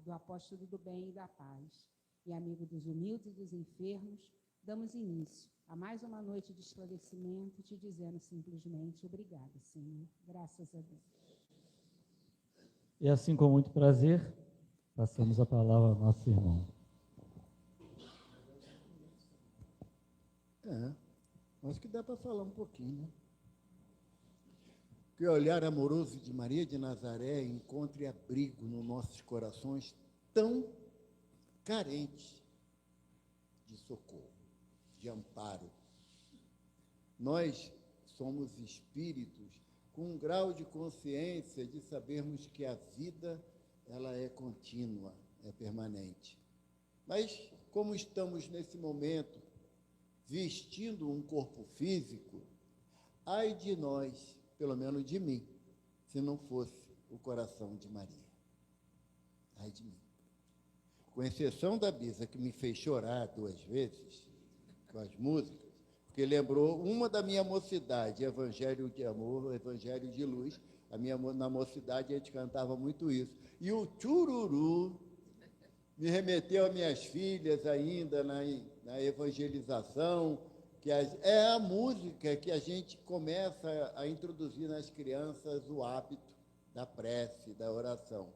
do apóstolo do bem e da paz, e amigo dos humildes e dos enfermos, damos início a mais uma noite de esclarecimento, te dizendo simplesmente obrigada, Senhor. Graças a Deus. E assim, com muito prazer, passamos a palavra ao nosso irmão. Acho que dá para falar um pouquinho, né? Que o olhar amoroso de Maria de Nazaré encontre abrigo nos nossos corações tão carentes de socorro, de amparo. Nós somos espíritos com um grau de consciência de sabermos que a vida ela é contínua, é permanente. Mas como estamos nesse momento vestindo um corpo físico, ai de nós, pelo menos de mim, se não fosse o coração de Maria. Ai de mim. Com exceção da Bisa, que me fez chorar 2 vezes com as músicas, porque lembrou uma da minha mocidade, Evangelho de Amor, Evangelho de Luz. Na mocidade a gente cantava muito isso. E o Chururu me remeteu a minhas filhas ainda na evangelização, que é a música que a gente começa a introduzir nas crianças o hábito da prece, da oração.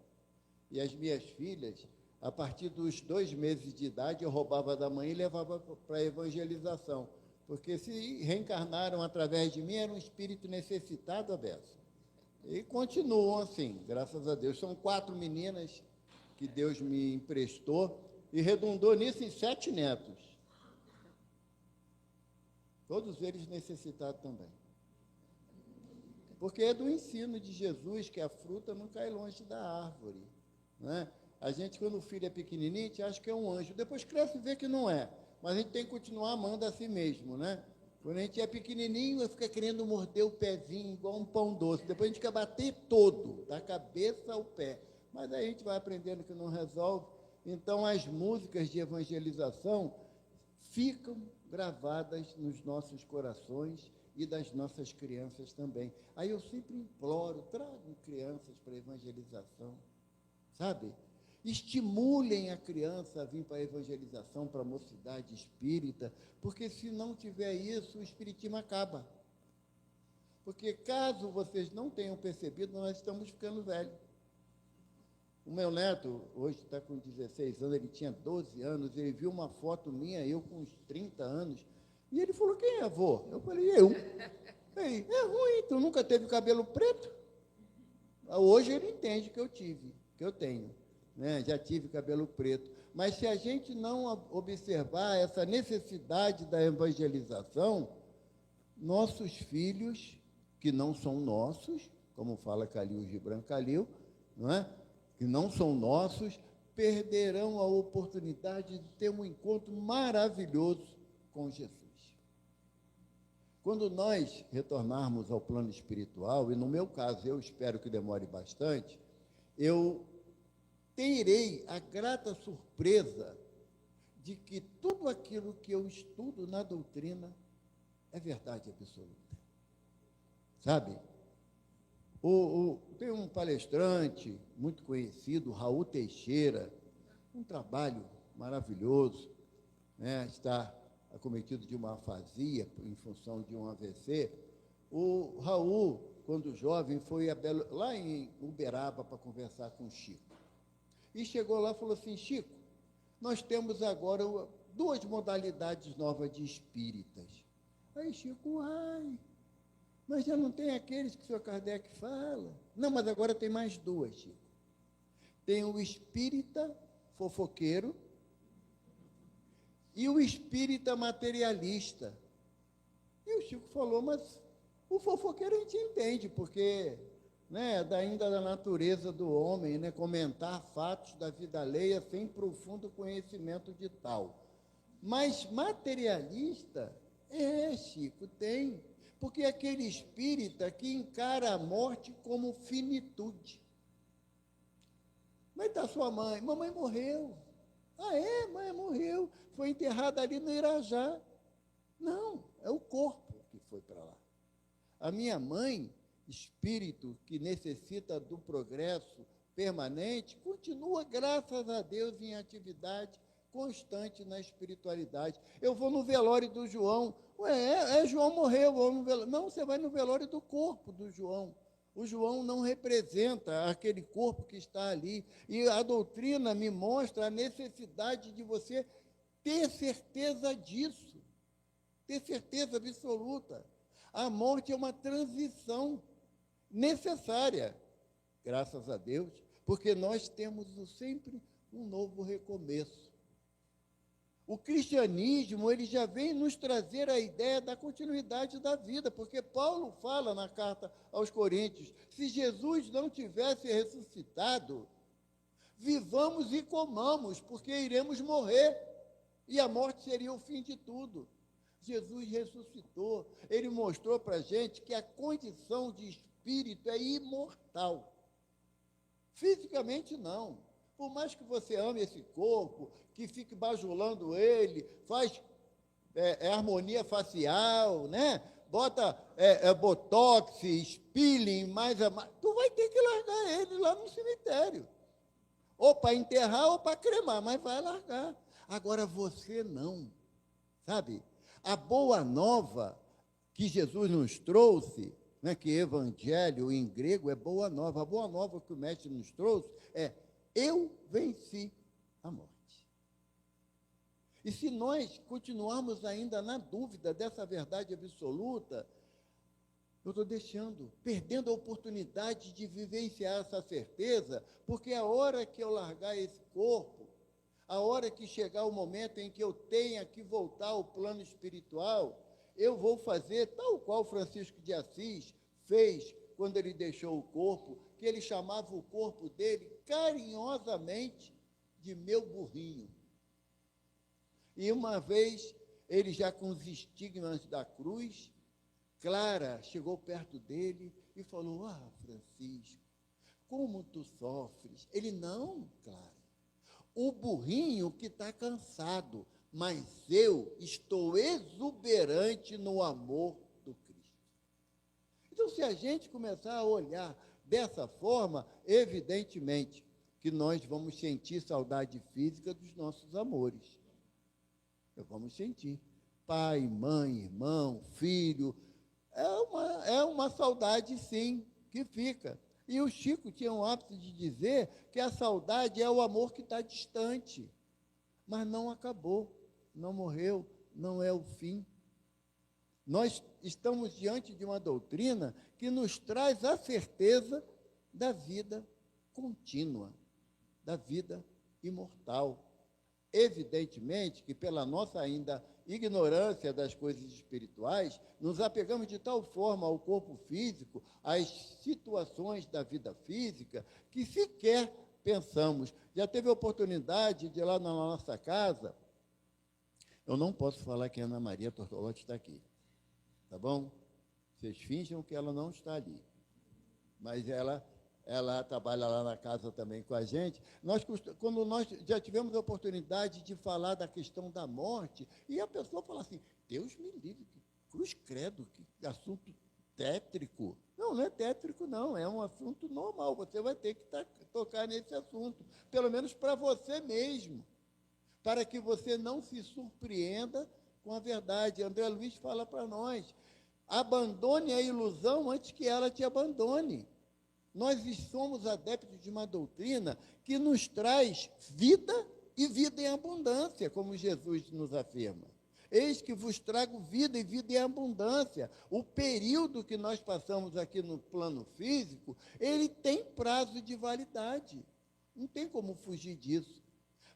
E as minhas filhas, a partir dos 2 meses de idade, eu roubava da mãe e levava para a evangelização, porque se reencarnaram através de mim, era um espírito necessitado, Abessa. E continuam assim, graças a Deus. São 4 meninas que Deus me emprestou e redundou nisso em 7 netos. Todos eles necessitados também. Porque é do ensino de Jesus que a fruta não cai longe da árvore, né? A gente, quando o filho é pequenininho, a gente acha que é um anjo. Depois cresce e vê que não é. Mas a gente tem que continuar amando a si mesmo, né? Quando a gente é pequenininho, fica querendo morder o pezinho igual um pão doce. Depois a gente quer bater todo, da cabeça ao pé. Mas aí a gente vai aprendendo que não resolve. Então, as músicas de evangelização ficam gravadas nos nossos corações e das nossas crianças também. Aí eu sempre imploro, tragam crianças para a evangelização, sabe? Estimulem a criança a vir para a evangelização, para a mocidade espírita, porque se não tiver isso, o espiritismo acaba. Porque caso vocês não tenham percebido, nós estamos ficando velhos. O meu neto, hoje está com 16 anos, ele tinha 12 anos, ele viu uma foto minha, eu com uns 30 anos, e ele falou, quem é avô? Eu falei, eu. Ei, é ruim, tu nunca teve cabelo preto? Hoje ele entende que eu tenho, né? Já tive cabelo preto. Mas se a gente não observar essa necessidade da evangelização, nossos filhos, que não são nossos, como fala Calil Gibran Calil, não é? Que não são nossos, perderão a oportunidade de ter um encontro maravilhoso com Jesus. Quando nós retornarmos ao plano espiritual, e no meu caso eu espero que demore bastante, eu terei a grata surpresa de que tudo aquilo que eu estudo na doutrina é verdade absoluta. Sabe? Tem um palestrante muito conhecido, Raul Teixeira, um trabalho maravilhoso, né? Está acometido de uma afasia em função de um AVC. O Raul, quando jovem, foi lá em Uberaba para conversar com o Chico. E chegou lá e falou assim, Chico, nós temos agora 2 modalidades novas de espíritas. Aí Chico, mas já não tem aqueles que o senhor Kardec fala? Não, mas agora tem mais 2, Chico. Tem o espírita fofoqueiro e o espírita materialista. E o Chico falou, mas o fofoqueiro a gente entende, porque, né, ainda da natureza do homem, né, comentar fatos da vida alheia sem profundo conhecimento de tal. Mas materialista, Chico, tem. Porque é aquele espírita que encara a morte como finitude. Mas está sua mãe? Mamãe morreu. Mãe morreu. Foi enterrada ali no Irajá. Não, é o corpo que foi para lá. A minha mãe, espírito que necessita do progresso permanente, continua, graças a Deus, em atividade constante na espiritualidade. Eu vou no velório do João. Ué, João morreu, vou no velório. Não, você vai no velório do corpo do João. O João não representa aquele corpo que está ali. E a doutrina me mostra a necessidade de você ter certeza disso, ter certeza absoluta. A morte é uma transição necessária, graças a Deus, porque nós temos sempre um novo recomeço. O cristianismo, ele já vem nos trazer a ideia da continuidade da vida, porque Paulo fala na carta aos Coríntios, se Jesus não tivesse ressuscitado, vivamos e comamos, porque iremos morrer, e a morte seria o fim de tudo. Jesus ressuscitou, ele mostrou para a gente que a condição de espírito é imortal. Fisicamente, não. Por mais que você ame esse corpo, que fique bajulando ele, faz harmonia facial, né? Bota botox, peeling, tu vai ter que largar ele lá no cemitério. Ou para enterrar ou para cremar, mas vai largar. Agora você não, sabe? A boa nova que Jesus nos trouxe, né, que evangelho em grego é boa nova. A boa nova que o mestre nos trouxe é: eu venci a morte. E se nós continuarmos ainda na dúvida dessa verdade absoluta, eu estou perdendo a oportunidade de vivenciar essa certeza, porque a hora que eu largar esse corpo, a hora que chegar o momento em que eu tenha que voltar ao plano espiritual, eu vou fazer tal qual Francisco de Assis fez quando ele deixou o corpo, que ele chamava o corpo dele carinhosamente de meu burrinho. E uma vez, ele já com os estigmas da cruz, Clara chegou perto dele e falou: Francisco, como tu sofres? Ele: não, Clara, o burrinho que está cansado, mas eu estou exuberante no amor do Cristo. Então, se a gente começar a olhar dessa forma, evidentemente que nós vamos sentir saudade física dos nossos amores. Vamos sentir. Pai, mãe, irmão, filho. É uma saudade, sim, que fica. E o Chico tinha o hábito de dizer que a saudade é o amor que está distante, mas não acabou, não morreu, não é o fim. Nós estamos diante de uma doutrina que nos traz a certeza da vida contínua, da vida imortal. Evidentemente que, pela nossa ainda ignorância das coisas espirituais, nos apegamos de tal forma ao corpo físico, às situações da vida física, que sequer pensamos. Já teve a oportunidade de ir lá na nossa casa, eu não posso falar que a Ana Maria Tortolotti está aqui, tá bom? Vocês finjam que ela não está ali, mas ela trabalha lá na casa também com a gente. Quando nós já tivemos a oportunidade de falar da questão da morte, e a pessoa fala assim: Deus me livre, que cruz credo, que assunto tétrico. Não é tétrico, não, é um assunto normal. Você vai ter que tocar nesse assunto, pelo menos para você mesmo, para que você não se surpreenda com a verdade. André Luiz fala para nós: abandone a ilusão antes que ela te abandone. Nós somos adeptos de uma doutrina que nos traz vida e vida em abundância, como Jesus nos afirma. Eis que vos trago vida e vida em abundância. O período que nós passamos aqui no plano físico, ele tem prazo de validade. Não tem como fugir disso.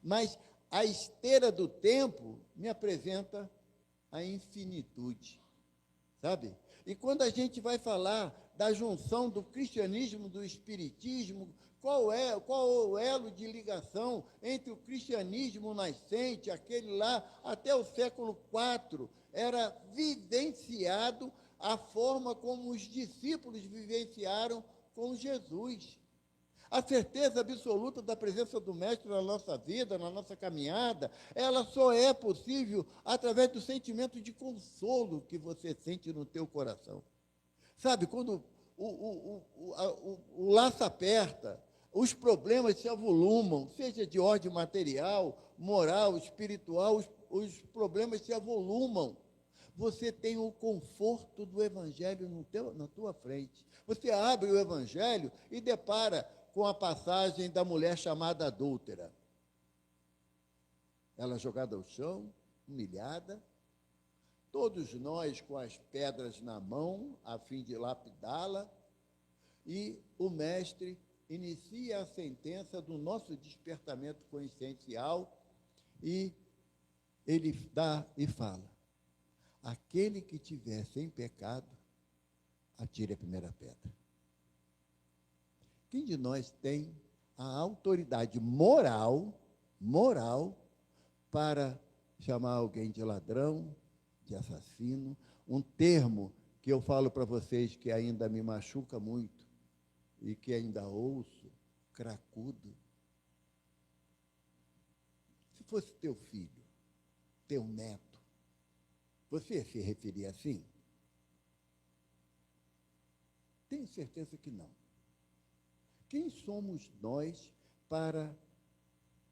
Mas a esteira do tempo me apresenta a infinitude, sabe? E quando a gente vai falar da junção do cristianismo, do espiritismo, qual é o elo de ligação entre o cristianismo nascente, aquele lá, até o século IV, era vivenciado a forma como os discípulos vivenciaram com Jesus. A certeza absoluta da presença do Mestre na nossa vida, na nossa caminhada, ela só é possível através do sentimento de consolo que você sente no teu coração. Sabe, quando o laço aperta, os problemas se avolumam, seja de ordem material, moral, espiritual, os problemas se avolumam. Você tem o conforto do Evangelho na tua frente. Você abre o Evangelho e depara com a passagem da mulher chamada adúltera. Ela jogada ao chão, humilhada, todos nós com as pedras na mão, a fim de lapidá-la, e o mestre inicia a sentença do nosso despertamento consciencial, e ele dá e fala: aquele que tiver sem pecado, atire a primeira pedra. Quem de nós tem a autoridade moral para chamar alguém de ladrão, de assassino? Um termo que eu falo para vocês que ainda me machuca muito e que ainda ouço: cracudo. Se fosse teu filho, teu neto, você se referia assim? Tenho certeza que não. Quem somos nós para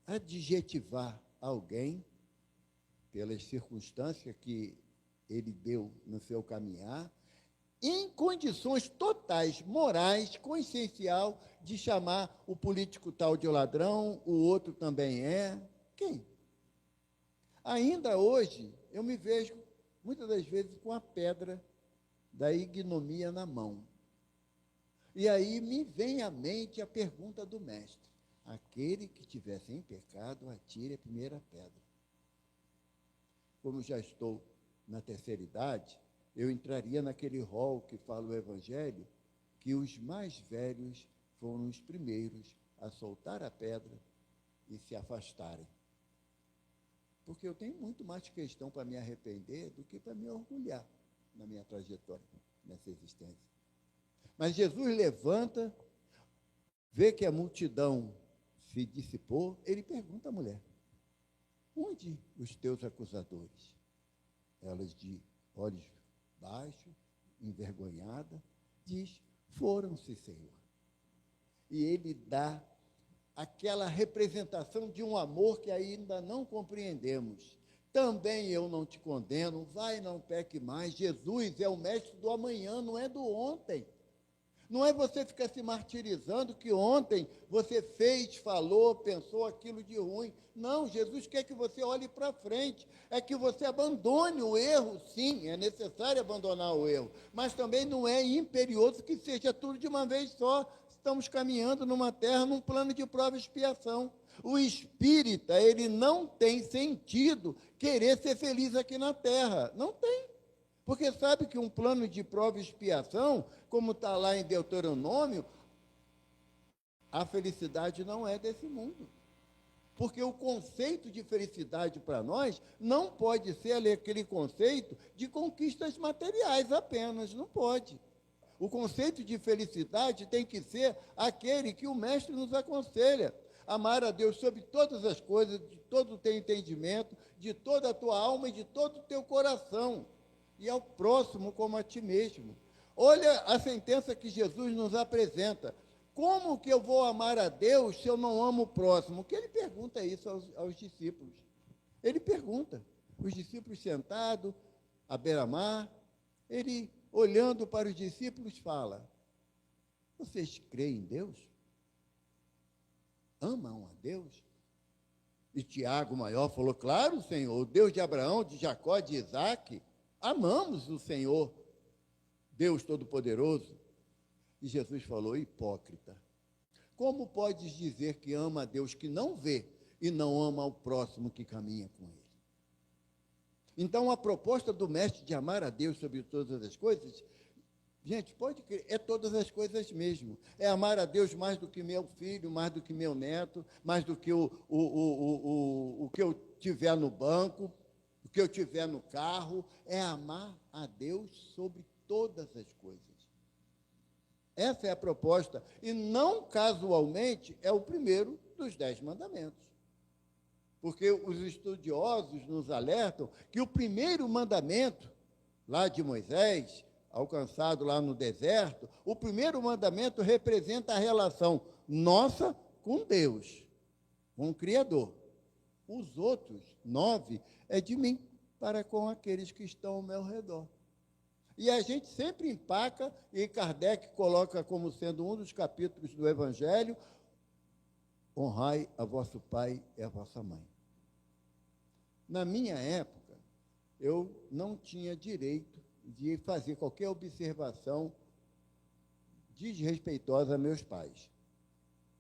adjetivar alguém pelas circunstâncias que ele deu no seu caminhar, em condições totais, morais, consciencial, de chamar o político tal de ladrão, o outro também é? Quem? Ainda hoje, eu me vejo, muitas das vezes, com a pedra da ignomia na mão. E aí me vem à mente a pergunta do mestre: aquele que tiver sem pecado, atire a primeira pedra. Como já estou na terceira idade, eu entraria naquele rol que fala o Evangelho, que os mais velhos foram os primeiros a soltar a pedra e se afastarem. Porque eu tenho muito mais questão para me arrepender do que para me orgulhar na minha trajetória, nessa existência. Mas Jesus levanta, vê que a multidão se dissipou, ele pergunta à mulher: onde os teus acusadores? Elas, de olhos baixos, envergonhada, diz: foram-se, Senhor. E ele dá aquela representação de um amor que ainda não compreendemos. Também eu não te condeno, vai, não peque mais. Jesus é o mestre do amanhã, não é do ontem. Não é você ficar se martirizando que ontem você fez, falou, pensou aquilo de ruim. Não, Jesus quer que você olhe para frente, é que você abandone o erro. Sim, é necessário abandonar o erro, mas também não é imperioso que seja tudo de uma vez só. Estamos caminhando numa terra, num plano de prova e expiação. O espírita, ele não tem sentido querer ser feliz aqui na terra. Não tem. Porque sabe que um plano de prova e expiação, como está lá em Deuteronômio, a felicidade não é desse mundo. Porque o conceito de felicidade para nós não pode ser aquele conceito de conquistas materiais apenas, não pode. O conceito de felicidade tem que ser aquele que o mestre nos aconselha: amar a Deus sobre todas as coisas, de todo o teu entendimento, de toda a tua alma e de todo o teu coração, e ao próximo como a ti mesmo. Olha a sentença que Jesus nos apresenta: como que eu vou amar a Deus se eu não amo o próximo? Que ele pergunta isso aos discípulos. Ele pergunta, os discípulos sentados à beira-mar, ele, olhando para os discípulos, fala: vocês creem em Deus? Amam a Deus? E Tiago, maior, falou: claro, Senhor, o Deus de Abraão, de Jacó, de Isaac. Amamos o Senhor, Deus Todo-Poderoso. E Jesus falou: hipócrita, como podes dizer que ama a Deus que não vê e não ama o próximo que caminha com ele? Então, a proposta do mestre de amar a Deus sobre todas as coisas, gente, pode crer, é todas as coisas mesmo. É amar a Deus mais do que meu filho, mais do que meu neto, mais do que o que eu tiver no banco, o que eu tiver no carro. É amar a Deus sobre todas as coisas. Essa é a proposta, e não casualmente é o primeiro dos 10 mandamentos. Porque os estudiosos nos alertam que o primeiro mandamento, lá de Moisés, alcançado lá no deserto, o primeiro mandamento representa a relação nossa com Deus, com o Criador. Os outros 9 é de mim para com aqueles que estão ao meu redor. E a gente sempre empaca, e Kardec coloca como sendo um dos capítulos do Evangelho: honrai a vosso pai e a vossa mãe. Na minha época, eu não tinha direito de fazer qualquer observação desrespeitosa a meus pais.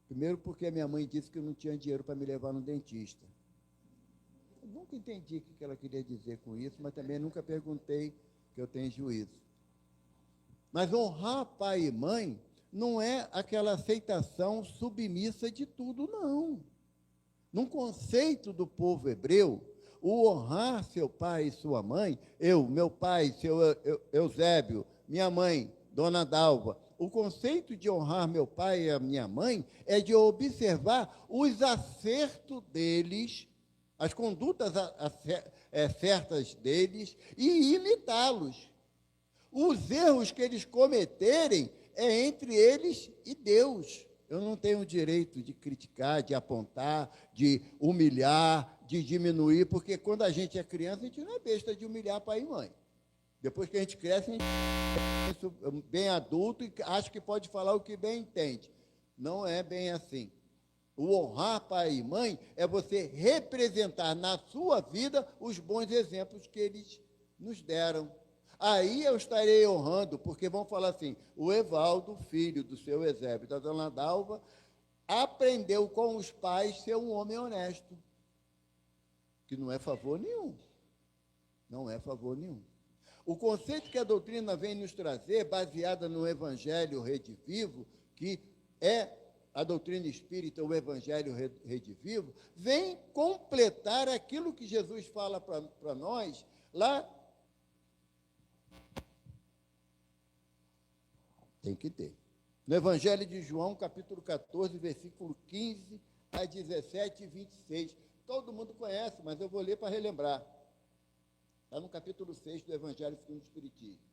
Primeiro porque a minha mãe disse que eu não tinha dinheiro para me levar no dentista. Eu nunca entendi o que ela queria dizer com isso, mas também nunca perguntei, que eu tenho juízo. Mas honrar pai e mãe não é aquela aceitação submissa de tudo, não. Num conceito do povo hebreu, o honrar seu pai e sua mãe, meu pai, seu Eusébio, minha mãe, Dona Dalva, o conceito de honrar meu pai e a minha mãe é de observar os acertos deles, as condutas certas deles, e imitá-los. Os erros que eles cometerem é entre eles e Deus. Eu não tenho o direito de criticar, de apontar, de humilhar, de diminuir, porque quando a gente é criança, a gente não é besta de humilhar pai e mãe. Depois que a gente cresce, a gente é bem adulto e acha que pode falar o que bem entende. Não é bem assim. O honrar pai e mãe é você representar na sua vida os bons exemplos que eles nos deram. Aí eu estarei honrando, porque vão falar assim: o Evaldo, filho do seu Eusébio, da Dona Dalva, aprendeu com os pais ser um homem honesto, que não é favor nenhum. Não é favor nenhum. O conceito que a doutrina vem nos trazer, baseada no Evangelho Redivivo, que é a doutrina espírita, o Evangelho Redivivo, vem completar aquilo que Jesus fala para nós lá. Tem que ter. No Evangelho de João, capítulo 14, versículo 15 a 17 e 26. Todo mundo conhece, mas eu vou ler para relembrar. Está no capítulo 6 do Evangelho segundo o Espiritismo.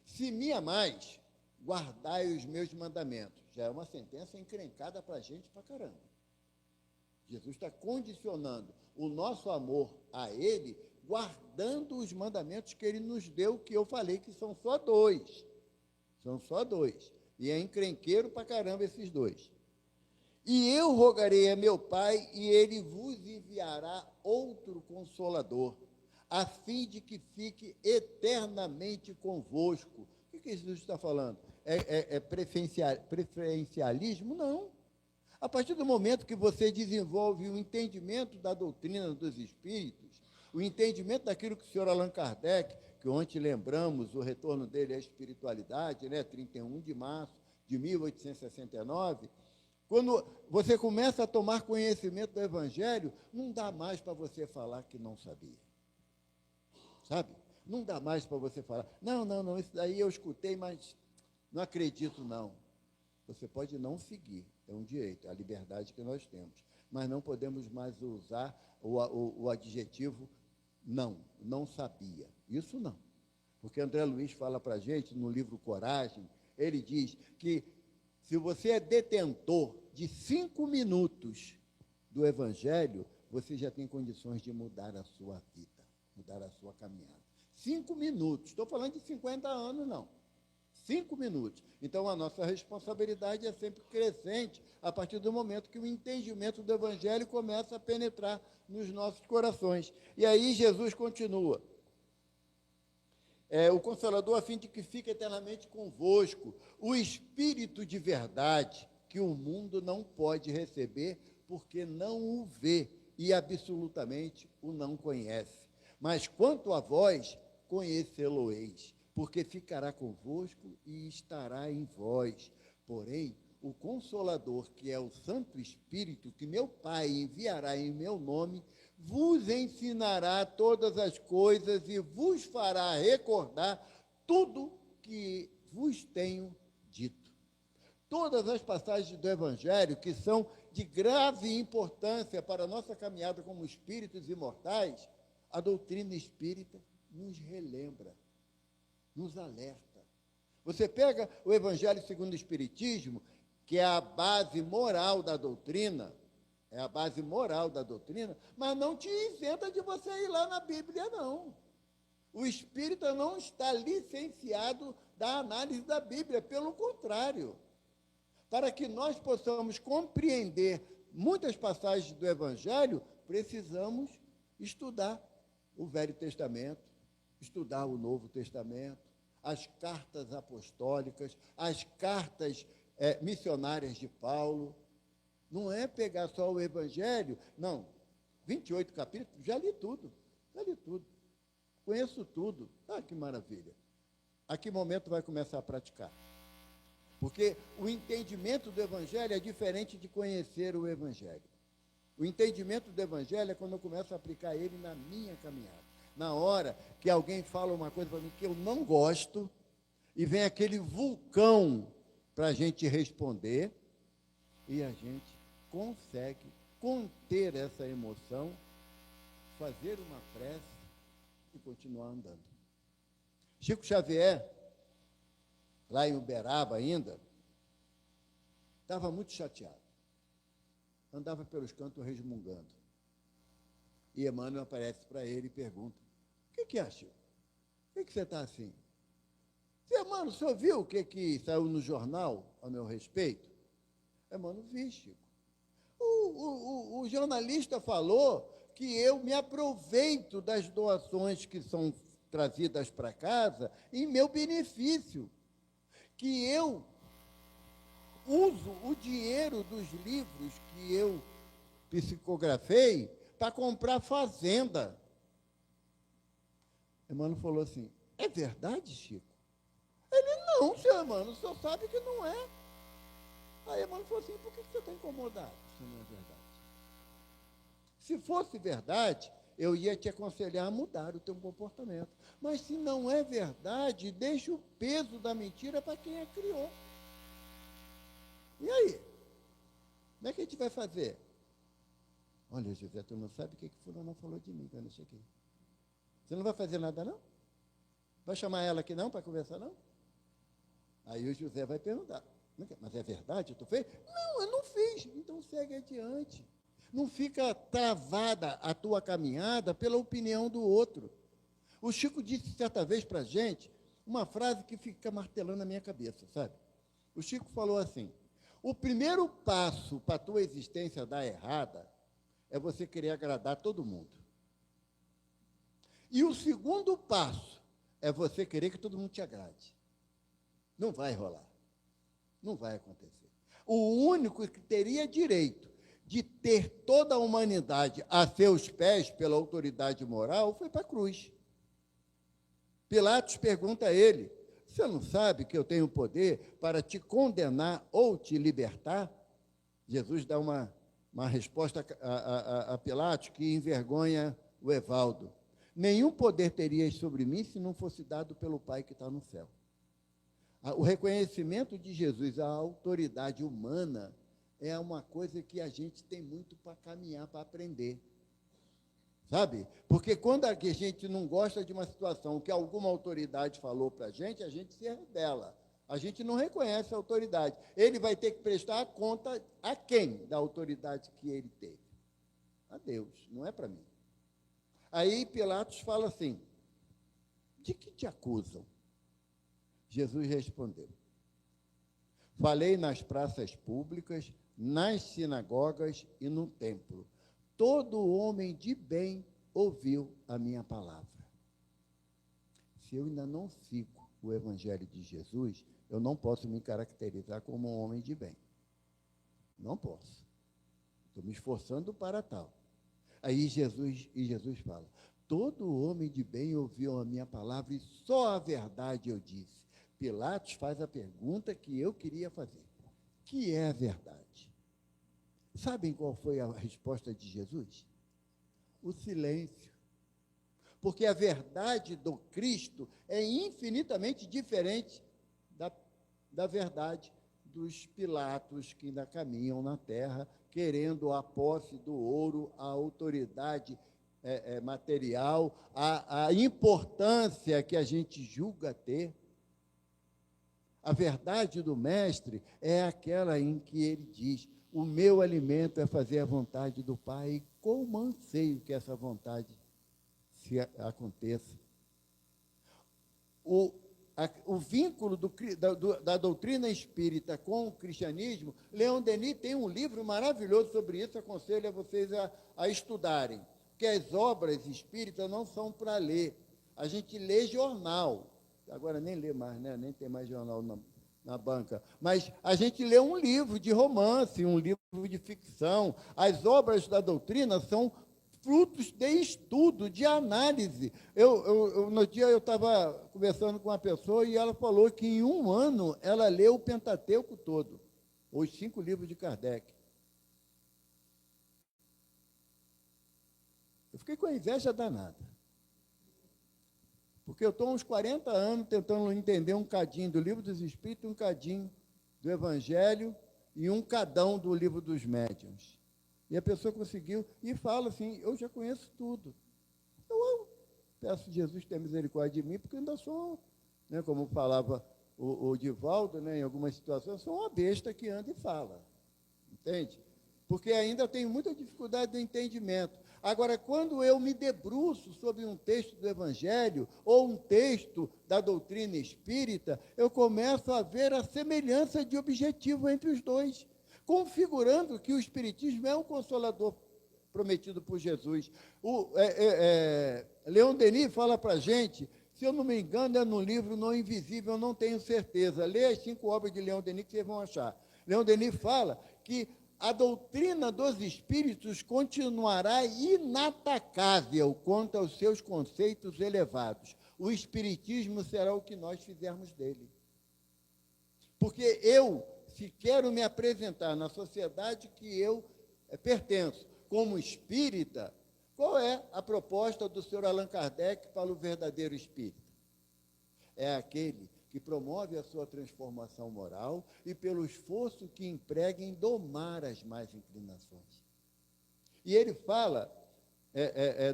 Se me amais, guardai os meus mandamentos. Já é uma sentença encrencada para a gente para caramba. Jesus está condicionando o nosso amor a Ele, guardando os mandamentos que Ele nos deu, que eu falei que são só 2. São só 2. E é encrenqueiro para caramba esses 2. E eu rogarei a meu Pai, e Ele vos enviará outro Consolador, a fim de que fique eternamente convosco. O que Jesus está falando? É preferencialismo? Não. A partir do momento que você desenvolve o entendimento da doutrina dos espíritos, o entendimento daquilo que o senhor Allan Kardec, que ontem lembramos o retorno dele à espiritualidade, 31 de março de 1869, quando você começa a tomar conhecimento do Evangelho, não dá mais para você falar que não sabia. Sabe? Não dá mais para você falar: não, isso daí eu escutei, mas não acredito, não. Você pode não seguir, é um direito, é a liberdade que nós temos, mas não podemos mais usar o adjetivo não sabia. Isso não. Porque André Luiz fala para a gente, no livro Coragem, ele diz que se você é detentor de 5 minutos do Evangelho, você já tem condições de mudar a sua vida, mudar a sua caminhada. 5 minutos, estou falando de 50 anos, não. 5 minutos. Então, a nossa responsabilidade é sempre crescente a partir do momento que o entendimento do Evangelho começa a penetrar nos nossos corações. E aí Jesus continua. O Consolador, a fim de que fique eternamente convosco, o Espírito de verdade, que o mundo não pode receber, porque não o vê e absolutamente o não conhece. Mas quanto a vós, conhecê-lo-eis, porque ficará convosco e estará em vós. Porém, o Consolador, que é o Santo Espírito, que meu Pai enviará em meu nome, vos ensinará todas as coisas e vos fará recordar tudo que vos tenho dito. Todas as passagens do Evangelho que são de grave importância para a nossa caminhada como espíritos imortais, a doutrina espírita nos relembra, nos alerta. Você pega o Evangelho segundo o Espiritismo, que é a base moral da doutrina, mas não te isenta de você ir lá na Bíblia, não. O espírita não está licenciado da análise da Bíblia, pelo contrário. Para que nós possamos compreender muitas passagens do Evangelho, precisamos estudar o Velho Testamento, estudar o Novo Testamento, as cartas apostólicas, as cartas missionárias de Paulo. Não é pegar só o Evangelho, não. 28 capítulos, já li tudo. Conheço tudo. Ah, que maravilha. A que momento vai começar a praticar? Porque o entendimento do Evangelho é diferente de conhecer o Evangelho. O entendimento do Evangelho é quando eu começo a aplicar ele na minha caminhada. Na hora que alguém fala uma coisa para mim que eu não gosto, e vem aquele vulcão para a gente responder, e a gente consegue conter essa emoção, fazer uma prece e continuar andando. Chico Xavier, lá em Uberaba ainda, estava muito chateado. Andava pelos cantos resmungando. E Emmanuel aparece para ele e pergunta: o que é, Chico? Por que você está assim? Emmanuel, o senhor viu o que saiu no jornal a meu respeito? Emmanuel, vi, Chico. O jornalista falou que eu me aproveito das doações que são trazidas para casa em meu benefício, que eu uso o dinheiro dos livros que eu psicografei para comprar fazenda. Emmanuel falou assim: é verdade, Chico? Ele: não, seu Emmanuel, o senhor sabe que não é. Aí Emmanuel falou assim: por que você está incomodado se não é verdade? Se fosse verdade, eu ia te aconselhar a mudar o teu comportamento. Mas se não é verdade, deixa o peso da mentira para quem a criou. E aí? Como é que a gente vai fazer? Olha, José, tu não sabe o que fulano falou de mim quando eu cheguei. Você não vai fazer nada, não? Vai chamar ela aqui, não, para conversar, não? Aí o José vai perguntar: mas é verdade? Tu fez? Não, eu não fiz. Então segue adiante. Não fica travada a tua caminhada pela opinião do outro. O Chico disse certa vez para a gente uma frase que fica martelando na minha cabeça, sabe? O Chico falou assim: o primeiro passo para a tua existência dar errada é você querer agradar todo mundo. E o segundo passo é você querer que todo mundo te agrade. Não vai rolar. Não vai acontecer. O único que teria direito de ter toda a humanidade a seus pés pela autoridade moral foi para a cruz. Pilatos pergunta a ele: você não sabe que eu tenho poder para te condenar ou te libertar? Jesus dá uma resposta a Pilatos que envergonha o Evaldo: nenhum poder terias sobre mim se não fosse dado pelo Pai que está no céu. O reconhecimento de Jesus à autoridade humana é uma coisa que a gente tem muito para caminhar, para aprender. Sabe? Porque quando a gente não gosta de uma situação que alguma autoridade falou para a gente se rebela. A gente não reconhece a autoridade. Ele vai ter que prestar conta a quem da autoridade que ele teve? A Deus, não é para mim. Aí Pilatos fala assim: de que te acusam? Jesus respondeu: falei nas praças públicas, nas sinagogas e no templo. Todo homem de bem ouviu a minha palavra. Se eu ainda não sigo o Evangelho de Jesus, eu não posso me caracterizar como um homem de bem. Não posso. Estou me esforçando para tal. Aí Jesus fala: todo homem de bem ouviu a minha palavra e só a verdade eu disse. Pilatos faz a pergunta que eu queria fazer: que é a verdade? Sabem qual foi a resposta de Jesus? O silêncio. Porque a verdade do Cristo é infinitamente diferente da verdade dos Pilatos que ainda caminham na terra, querendo a posse do ouro, a autoridade material, a importância que a gente julga ter. A verdade do mestre é aquela em que ele diz: o meu alimento é fazer a vontade do Pai, e como anseio que essa vontade aconteça. O vínculo da doutrina espírita com o cristianismo, Leon Denis tem um livro maravilhoso sobre isso, aconselho a vocês a estudarem, porque as obras espíritas não são para ler, a gente lê jornal, agora nem lê mais, né? Nem tem mais jornal na banca, mas a gente lê um livro de romance, um livro de ficção. As obras da doutrina são frutos de estudo, de análise. No dia eu estava conversando com uma pessoa e ela falou que em um ano ela leu o Pentateuco todo, os 5 livros de Kardec. Eu fiquei com a inveja danada, porque eu estou há uns 40 anos tentando entender um cadinho do Livro dos Espíritos, um cadinho do Evangelho e um cadão do Livro dos Médiuns. E a pessoa conseguiu, e fala assim: eu já conheço tudo. Eu peço a Jesus ter misericórdia de mim, porque eu ainda sou, né, como falava o Divaldo, né, em algumas situações, sou uma besta que anda e fala. Entende? Porque ainda tenho muita dificuldade de entendimento. Agora, quando eu me debruço sobre um texto do Evangelho ou um texto da doutrina espírita, eu começo a ver a semelhança de objetivo entre os dois, configurando que o Espiritismo é um consolador prometido por Jesus. Leon Denis fala para a gente, se eu não me engano, é no livro No Invisível, eu não tenho certeza. Lê as 5 obras de Leon Denis que vocês vão achar. Leon Denis fala que a doutrina dos espíritos continuará inatacável quanto aos seus conceitos elevados. O Espiritismo será o que nós fizermos dele. Porque se quero me apresentar na sociedade que eu pertenço como espírita, qual é a proposta do Sr. Allan Kardec para o verdadeiro espírita? É aquele que promove a sua transformação moral e pelo esforço que emprega em domar as más inclinações. E ele fala,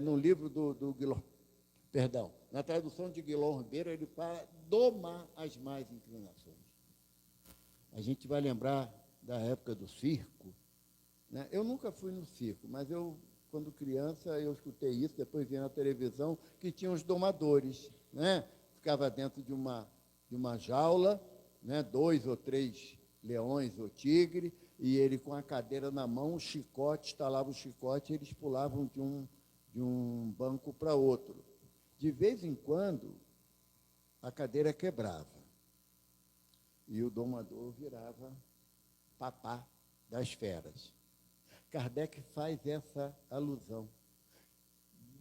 no livro do Guilherme, na tradução de Guilherme Ribeiro, ele fala domar as más inclinações. A gente vai lembrar da época do circo, né? Eu nunca fui no circo, mas quando criança, eu escutei isso, depois vi na televisão, que tinha os domadores, né? Ficava dentro de uma jaula, né? 2 ou 3 leões ou tigre, e ele com a cadeira na mão, o chicote, estalava o chicote, e eles pulavam de um banco para outro. De vez em quando, a cadeira quebrava. E o domador virava papá das feras. Kardec faz essa alusão.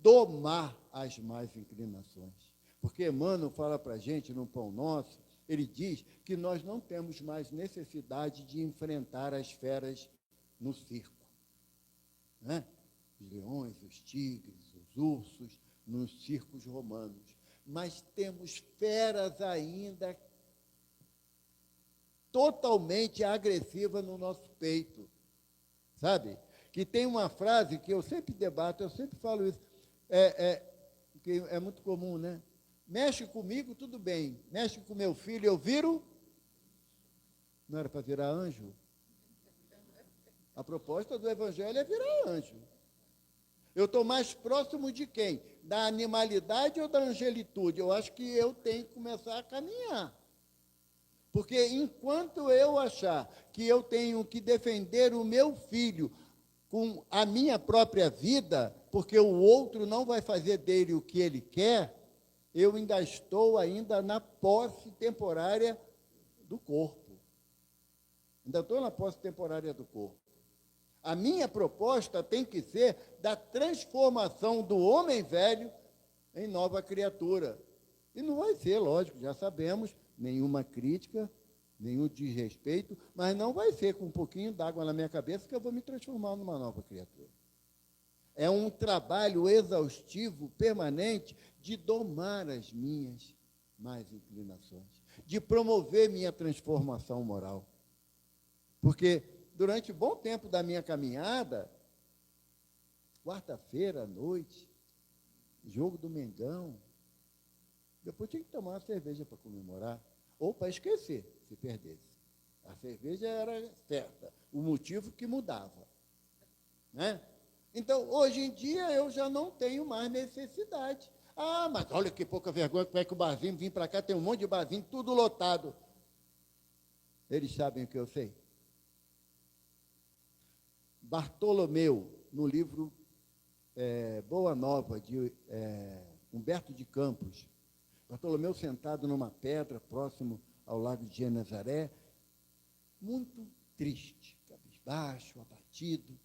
Domar as más inclinações. Porque Emmanuel fala para a gente, no Pão Nosso, ele diz que nós não temos mais necessidade de enfrentar as feras no circo. Né? Os leões, os tigres, os ursos, nos circos romanos. Mas temos feras ainda totalmente agressiva no nosso peito, sabe? Que tem uma frase que eu sempre debato, eu sempre falo isso, que é muito comum, né? Mexe comigo, tudo bem. Mexe com meu filho, eu viro. Não era para virar anjo? A proposta do Evangelho é virar anjo. Eu estou mais próximo de quem? Da animalidade ou da angelitude? Eu acho que eu tenho que começar a caminhar. Porque enquanto eu achar que eu tenho que defender o meu filho com a minha própria vida, porque o outro não vai fazer dele o que ele quer, eu ainda estou na posse temporária do corpo. Ainda estou na posse temporária do corpo. A minha proposta tem que ser da transformação do homem velho em nova criatura. E não vai ser, lógico, já sabemos, nenhuma crítica, nenhum desrespeito, mas não vai ser com um pouquinho d'água na minha cabeça que eu vou me transformar numa nova criatura. É um trabalho exaustivo, permanente, de domar as minhas más inclinações, de promover minha transformação moral. Porque durante bom tempo da minha caminhada, quarta-feira à noite, jogo do Mengão, depois tinha que tomar uma cerveja para comemorar, ou para esquecer, se perdesse. A cerveja era certa, o motivo que mudava. Né? Então, hoje em dia, eu já não tenho mais necessidade. Ah, mas olha que pouca vergonha, como é que o barzinho vim para cá, tem um monte de barzinho, tudo lotado. Eles sabem o que eu sei. Bartolomeu, no livro Boa Nova, de Humberto de Campos, Bartolomeu sentado numa pedra, próximo ao lago de Genezaré, muito triste, cabisbaixo, abatido.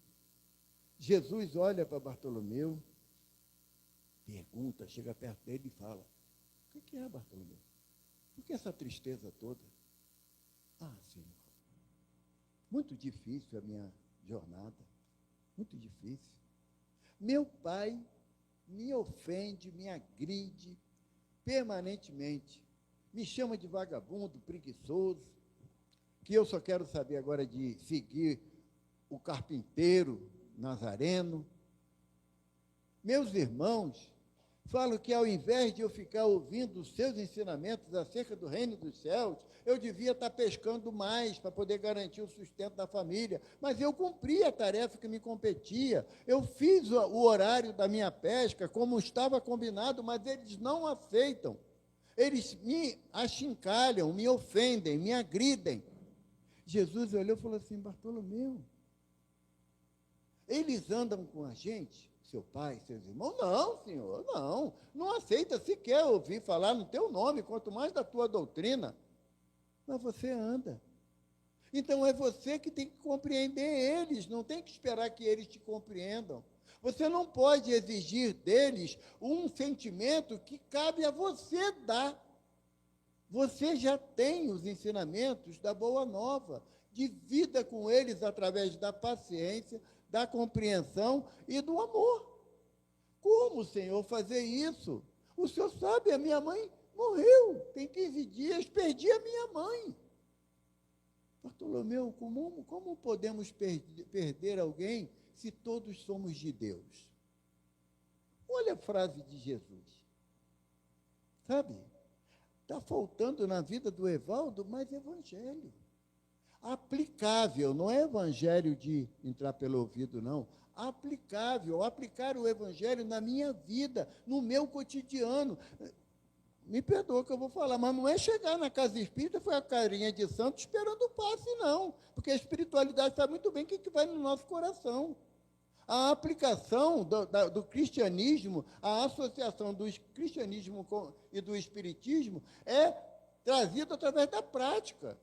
Jesus olha para Bartolomeu, pergunta, chega perto dele e fala: o que é, Bartolomeu? Por que essa tristeza toda? Ah, Senhor, muito difícil a minha jornada, muito difícil. Meu pai me ofende, me agride permanentemente, me chama de vagabundo, preguiçoso, que eu só quero saber agora de seguir o carpinteiro Nazareno. Meus irmãos falam que, ao invés de eu ficar ouvindo os seus ensinamentos acerca do reino dos céus, eu devia estar pescando mais para poder garantir o sustento da família. Mas eu cumpri a tarefa que me competia. Eu fiz o horário da minha pesca como estava combinado, mas eles não aceitam. Eles me achincalham, me ofendem, me agridem. Jesus olhou e falou assim: Bartolomeu, eles andam com a gente, seu pai, seus irmãos? Não, Senhor, não aceita sequer ouvir falar no teu nome, quanto mais da tua doutrina. Mas você anda. Então é você que tem que compreender eles, não tem que esperar que eles te compreendam. Você não pode exigir deles um sentimento que cabe a você dar. Você já tem os ensinamentos da Boa Nova. Divida com eles através da paciência, da compreensão e do amor. Como, Senhor, fazer isso? O Senhor sabe, a minha mãe morreu, tem 15 dias, perdi a minha mãe. Bartolomeu, como podemos perder alguém se todos somos de Deus? Olha a frase de Jesus. Sabe? Está faltando na vida do Evaldo mais evangelho. Aplicável, não é evangelho de entrar pelo ouvido, não. Aplicável, aplicar o evangelho na minha vida, no meu cotidiano. Me perdoa que eu vou falar, mas não é chegar na casa espírita, foi a carinha de santo esperando o passe, não. Porque a espiritualidade sabe muito bem o que vai no nosso coração. A aplicação do cristianismo, a associação do cristianismo e do espiritismo é trazida através da prática.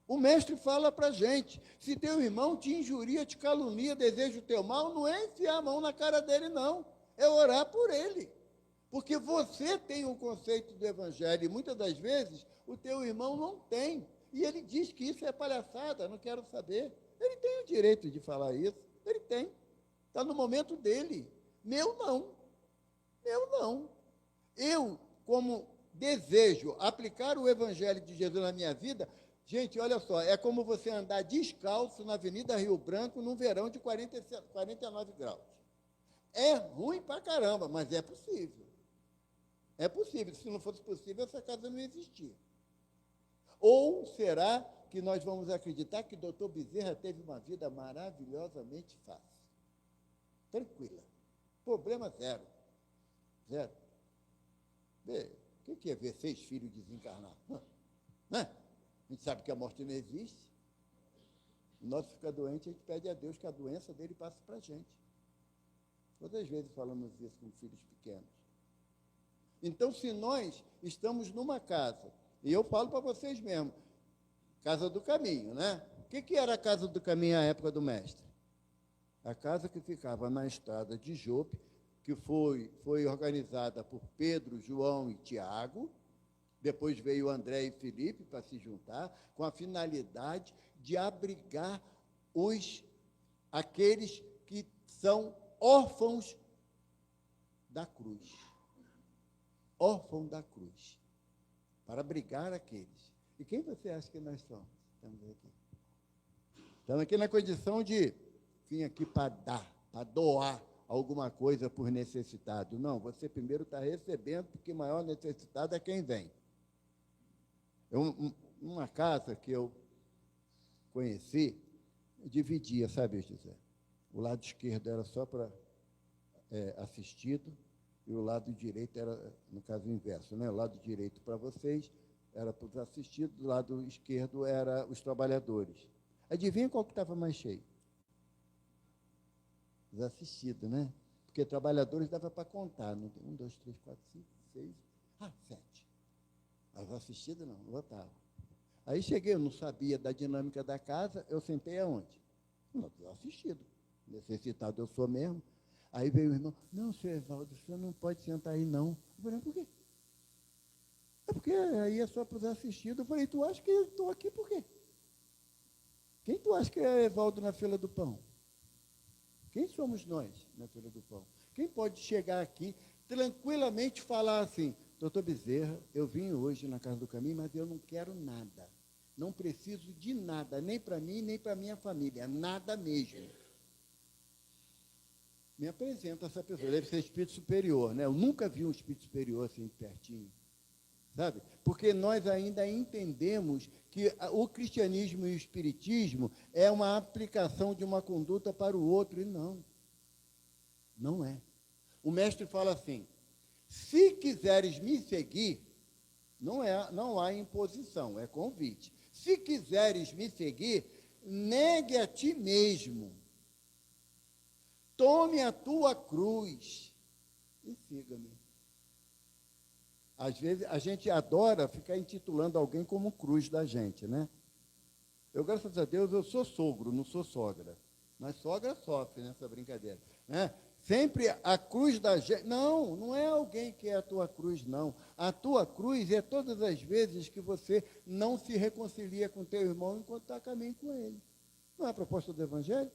O mestre fala para a gente: se teu irmão te injuria, te calunia, deseja o teu mal, não é enfiar a mão na cara dele, não. É orar por ele. Porque você tem o conceito do evangelho e muitas das vezes o teu irmão não tem. E ele diz que isso é palhaçada, não quero saber. Ele tem o direito de falar isso, ele tem. Está no momento dele. Meu não. Eu, como desejo aplicar o evangelho de Jesus na minha vida, gente, olha só, é como você andar descalço na Avenida Rio Branco num verão de 49 graus. É ruim pra caramba, mas é possível. É possível. Se não fosse possível, essa casa não existia. Ou será que nós vamos acreditar que o Dr. Bezerra teve uma vida maravilhosamente fácil? Tranquila. Problema zero. Zero. O que é ver 6 filhos desencarnar? Né? A gente sabe que a morte não existe. O nosso fica doente, a gente pede a Deus que a doença dele passe para a gente. Quantas vezes falamos isso com filhos pequenos? Então, se nós estamos numa casa, e eu falo para vocês mesmo, Casa do Caminho, né? O que era a Casa do Caminho à época do mestre? A casa que ficava na estrada de Jope, que foi organizada por Pedro, João e Tiago. Depois veio André e Felipe para se juntar, com a finalidade de abrigar aqueles que são órfãos da cruz. Órfãos da cruz. Para abrigar aqueles. E quem você acha que nós somos? Estamos aqui. Estamos aqui na condição de vir aqui para dar, para doar alguma coisa por necessitado. Não, você primeiro está recebendo, porque maior necessitado é quem vem. Uma casa que eu conheci, dividia, sabe, José? O lado esquerdo era só para assistido, e o lado direito era, no caso, o inverso, né? O lado direito para vocês era para os assistidos, o lado esquerdo era os trabalhadores. Adivinha qual que estava mais cheio? Os assistidos, né? Porque trabalhadores dava para contar, não tem 1, 2, 3, 4, 5, 6, 7. Os assistidos não, lotava. Aí cheguei, eu não sabia da dinâmica da casa, eu sentei aonde? No assistido. Necessitado eu sou mesmo. Aí veio o irmão, não, senhor Evaldo, o senhor não pode sentar aí, não. Eu falei, por quê? É porque aí é só para os assistidos. Eu falei, tu acha que eu estou aqui por quê? Quem tu acha que é Evaldo na fila do pão? Quem somos nós na fila do pão? Quem pode chegar aqui tranquilamente falar assim, doutor Bezerra, eu vim hoje na Casa do Caminho, mas eu não quero nada. Não preciso de nada, nem para mim, nem para minha família, nada mesmo. Me apresenta essa pessoa, deve ser espírito superior, né? Eu nunca vi um espírito superior assim pertinho, sabe? Porque nós ainda entendemos que o cristianismo e o espiritismo é uma aplicação de uma conduta para o outro, e não é. O mestre fala assim, se quiseres me seguir, não há imposição, é convite. Se quiseres me seguir, negue a ti mesmo. Tome a tua cruz e siga-me. Às vezes, a gente adora ficar intitulando alguém como cruz da gente, né? Eu, graças a Deus, eu sou sogro, não sou sogra. Mas sogra sofre nessa brincadeira, né? Sempre a cruz da gente... Não é alguém que é a tua cruz, não. A tua cruz é todas as vezes que você não se reconcilia com teu irmão enquanto está a caminho com ele. Não é a proposta do Evangelho?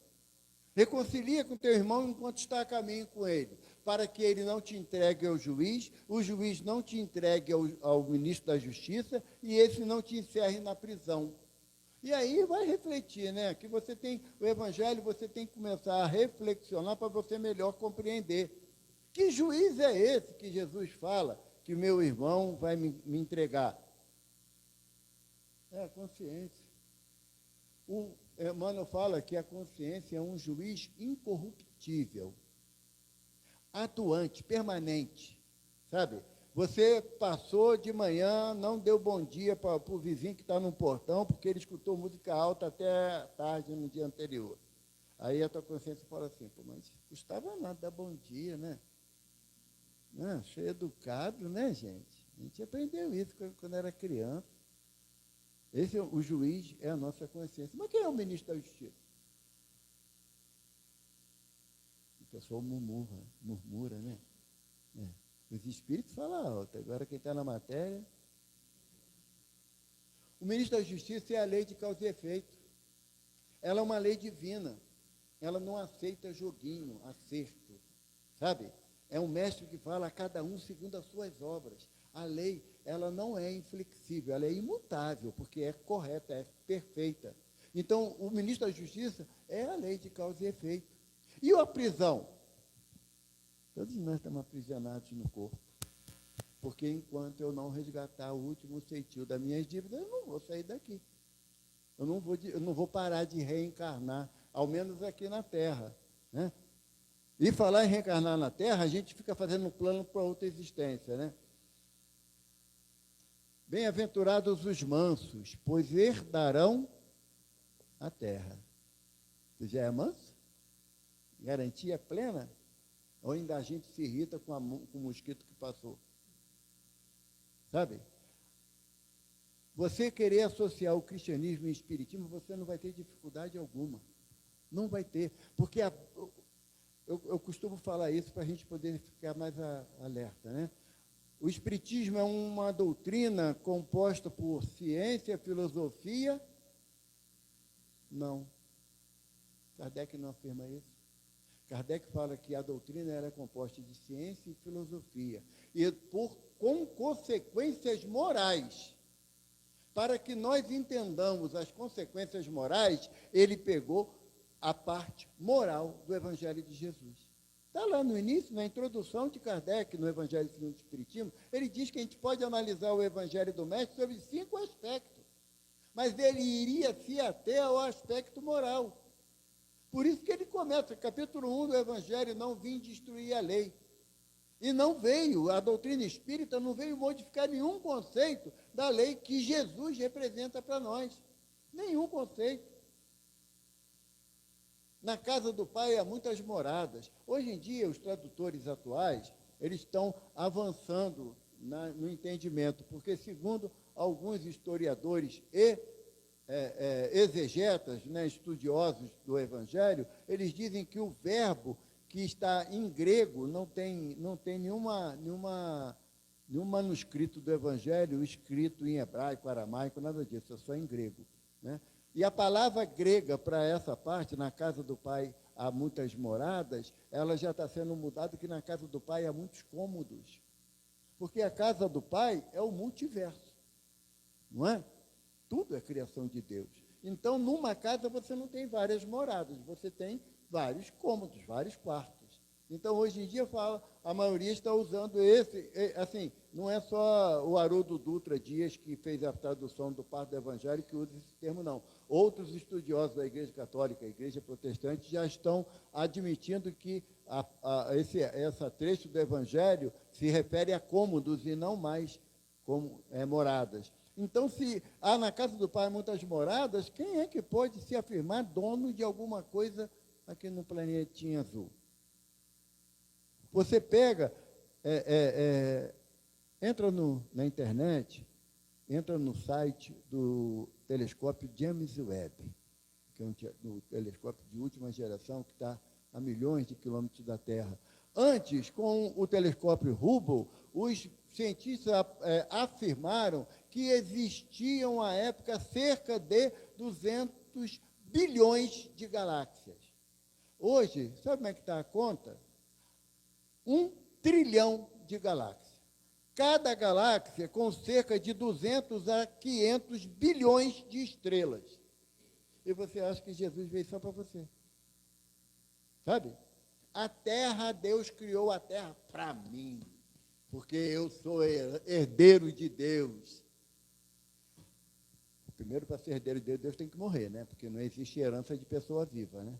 Reconcilia com teu irmão enquanto está a caminho com ele, para que ele não te entregue ao juiz, o juiz não te entregue ao ministro da Justiça e esse não te encerre na prisão. E aí vai refletir, né? Que você tem, o Evangelho, você tem que começar a reflexionar para você melhor compreender. Que juiz é esse que Jesus fala que meu irmão vai me entregar? É a consciência. O Emmanuel fala que a consciência é um juiz incorruptível, atuante, permanente, sabe? Você passou de manhã, não deu bom dia para o vizinho que está no portão, porque ele escutou música alta até tarde no dia anterior. Aí a tua consciência fala assim, pô, mas custava nada dar bom dia, né? Não, ser educado, né, gente? A gente aprendeu isso quando era criança. O juiz é a nossa consciência. Mas quem é o ministro da Justiça? O pessoal murmura, né? Os espíritos falam alto. Agora quem está na matéria... O ministro da Justiça é a lei de causa e efeito. Ela é uma lei divina. Ela não aceita joguinho, acerto. Sabe? É um mestre que fala a cada um segundo as suas obras. A lei, ela não é inflexível, ela é imutável, porque é correta, é perfeita. Então, o ministro da Justiça é a lei de causa e efeito. E a prisão? Todos nós estamos aprisionados no corpo. Porque enquanto eu não resgatar o último ceitil das minhas dívidas, eu não vou sair daqui. Eu não vou parar de reencarnar, ao menos aqui na Terra, né? E falar em reencarnar na Terra, a gente fica fazendo um plano para outra existência, né? Bem-aventurados os mansos, pois herdarão a terra. Você já é manso? Garantia plena? Ou ainda a gente se irrita com o mosquito que passou? Sabe? Você querer associar o cristianismo e o espiritismo, você não vai ter dificuldade alguma. Não vai ter. Porque eu costumo falar isso para a gente poder ficar mais alerta, né? O espiritismo é uma doutrina composta por ciência, filosofia? Não. Kardec não afirma isso. Kardec fala que a doutrina era composta de ciência e filosofia. E com consequências morais. Para que nós entendamos as consequências morais, ele pegou a parte moral do Evangelho de Jesus. Está lá no início, na introdução de Kardec, no Evangelho segundo o Espiritismo, ele diz que a gente pode analisar o Evangelho do Mestre sobre 5 aspectos. mas ele iria se ater ao aspecto moral. Por isso que ele começa, capítulo 1 do Evangelho, não vim destruir a lei. E não veio, a doutrina espírita não veio modificar nenhum conceito da lei que Jesus representa para nós. Nenhum conceito. Na casa do Pai há muitas moradas. Hoje em dia, os tradutores atuais, eles estão avançando no entendimento, porque, segundo alguns historiadores e exegetas, né, estudiosos do Evangelho, eles dizem que o verbo que está em grego não tem nenhum manuscrito do Evangelho escrito em hebraico, aramaico, nada disso, é só em grego, né? E a palavra grega para essa parte, na casa do Pai há muitas moradas, ela já está sendo mudada, que na casa do Pai há muitos cômodos. Porque a casa do Pai é o multiverso, não é? Tudo é criação de Deus. Então, numa casa você não tem várias moradas, você tem vários cômodos, vários quartos. Então, hoje em dia, a maioria está usando assim, não é só o Haroldo Dutra Dias, que fez a tradução do Parto do Evangelho, que usa esse termo, não. Outros estudiosos da Igreja Católica, a Igreja Protestante, já estão admitindo que esse trecho do Evangelho se refere a cômodos e não mais como moradas. Então, se há na casa do Pai muitas moradas, quem é que pode se afirmar dono de alguma coisa aqui no planetinha azul? Você pega, entra na internet, entra no site do telescópio James Webb, que é um telescópio de última geração que está a milhões de quilômetros da Terra. Antes, com o telescópio Hubble, os cientistas afirmaram que existiam, à época, cerca de 200 bilhões de galáxias. Hoje, sabe como é que está a conta? 1 trilhão de galáxias. Cada galáxia com cerca de 200 a 500 bilhões de estrelas. E você acha que Jesus veio só para você? Sabe? A Terra, Deus criou a Terra para mim, porque eu sou herdeiro de Deus. Primeiro, para ser herdeiro de Deus, Deus tem que morrer, né? Porque não existe herança de pessoa viva, né?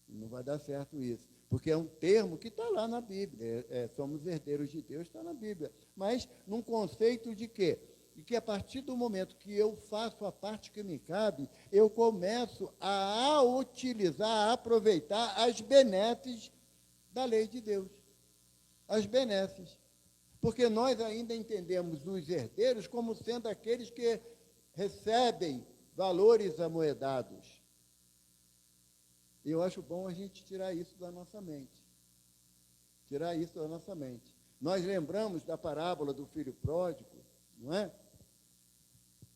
Não vai dar certo isso. Porque é um termo que está lá na Bíblia. Somos herdeiros de Deus, está na Bíblia. Mas num conceito de quê? De que a partir do momento que eu faço a parte que me cabe, eu começo a utilizar, a aproveitar as benesses da lei de Deus. As benesses. Porque nós ainda entendemos os herdeiros como sendo aqueles que recebem valores amoedados. E eu acho bom a gente tirar isso da nossa mente. Tirar isso da nossa mente. Nós lembramos da parábola do filho pródigo, não é?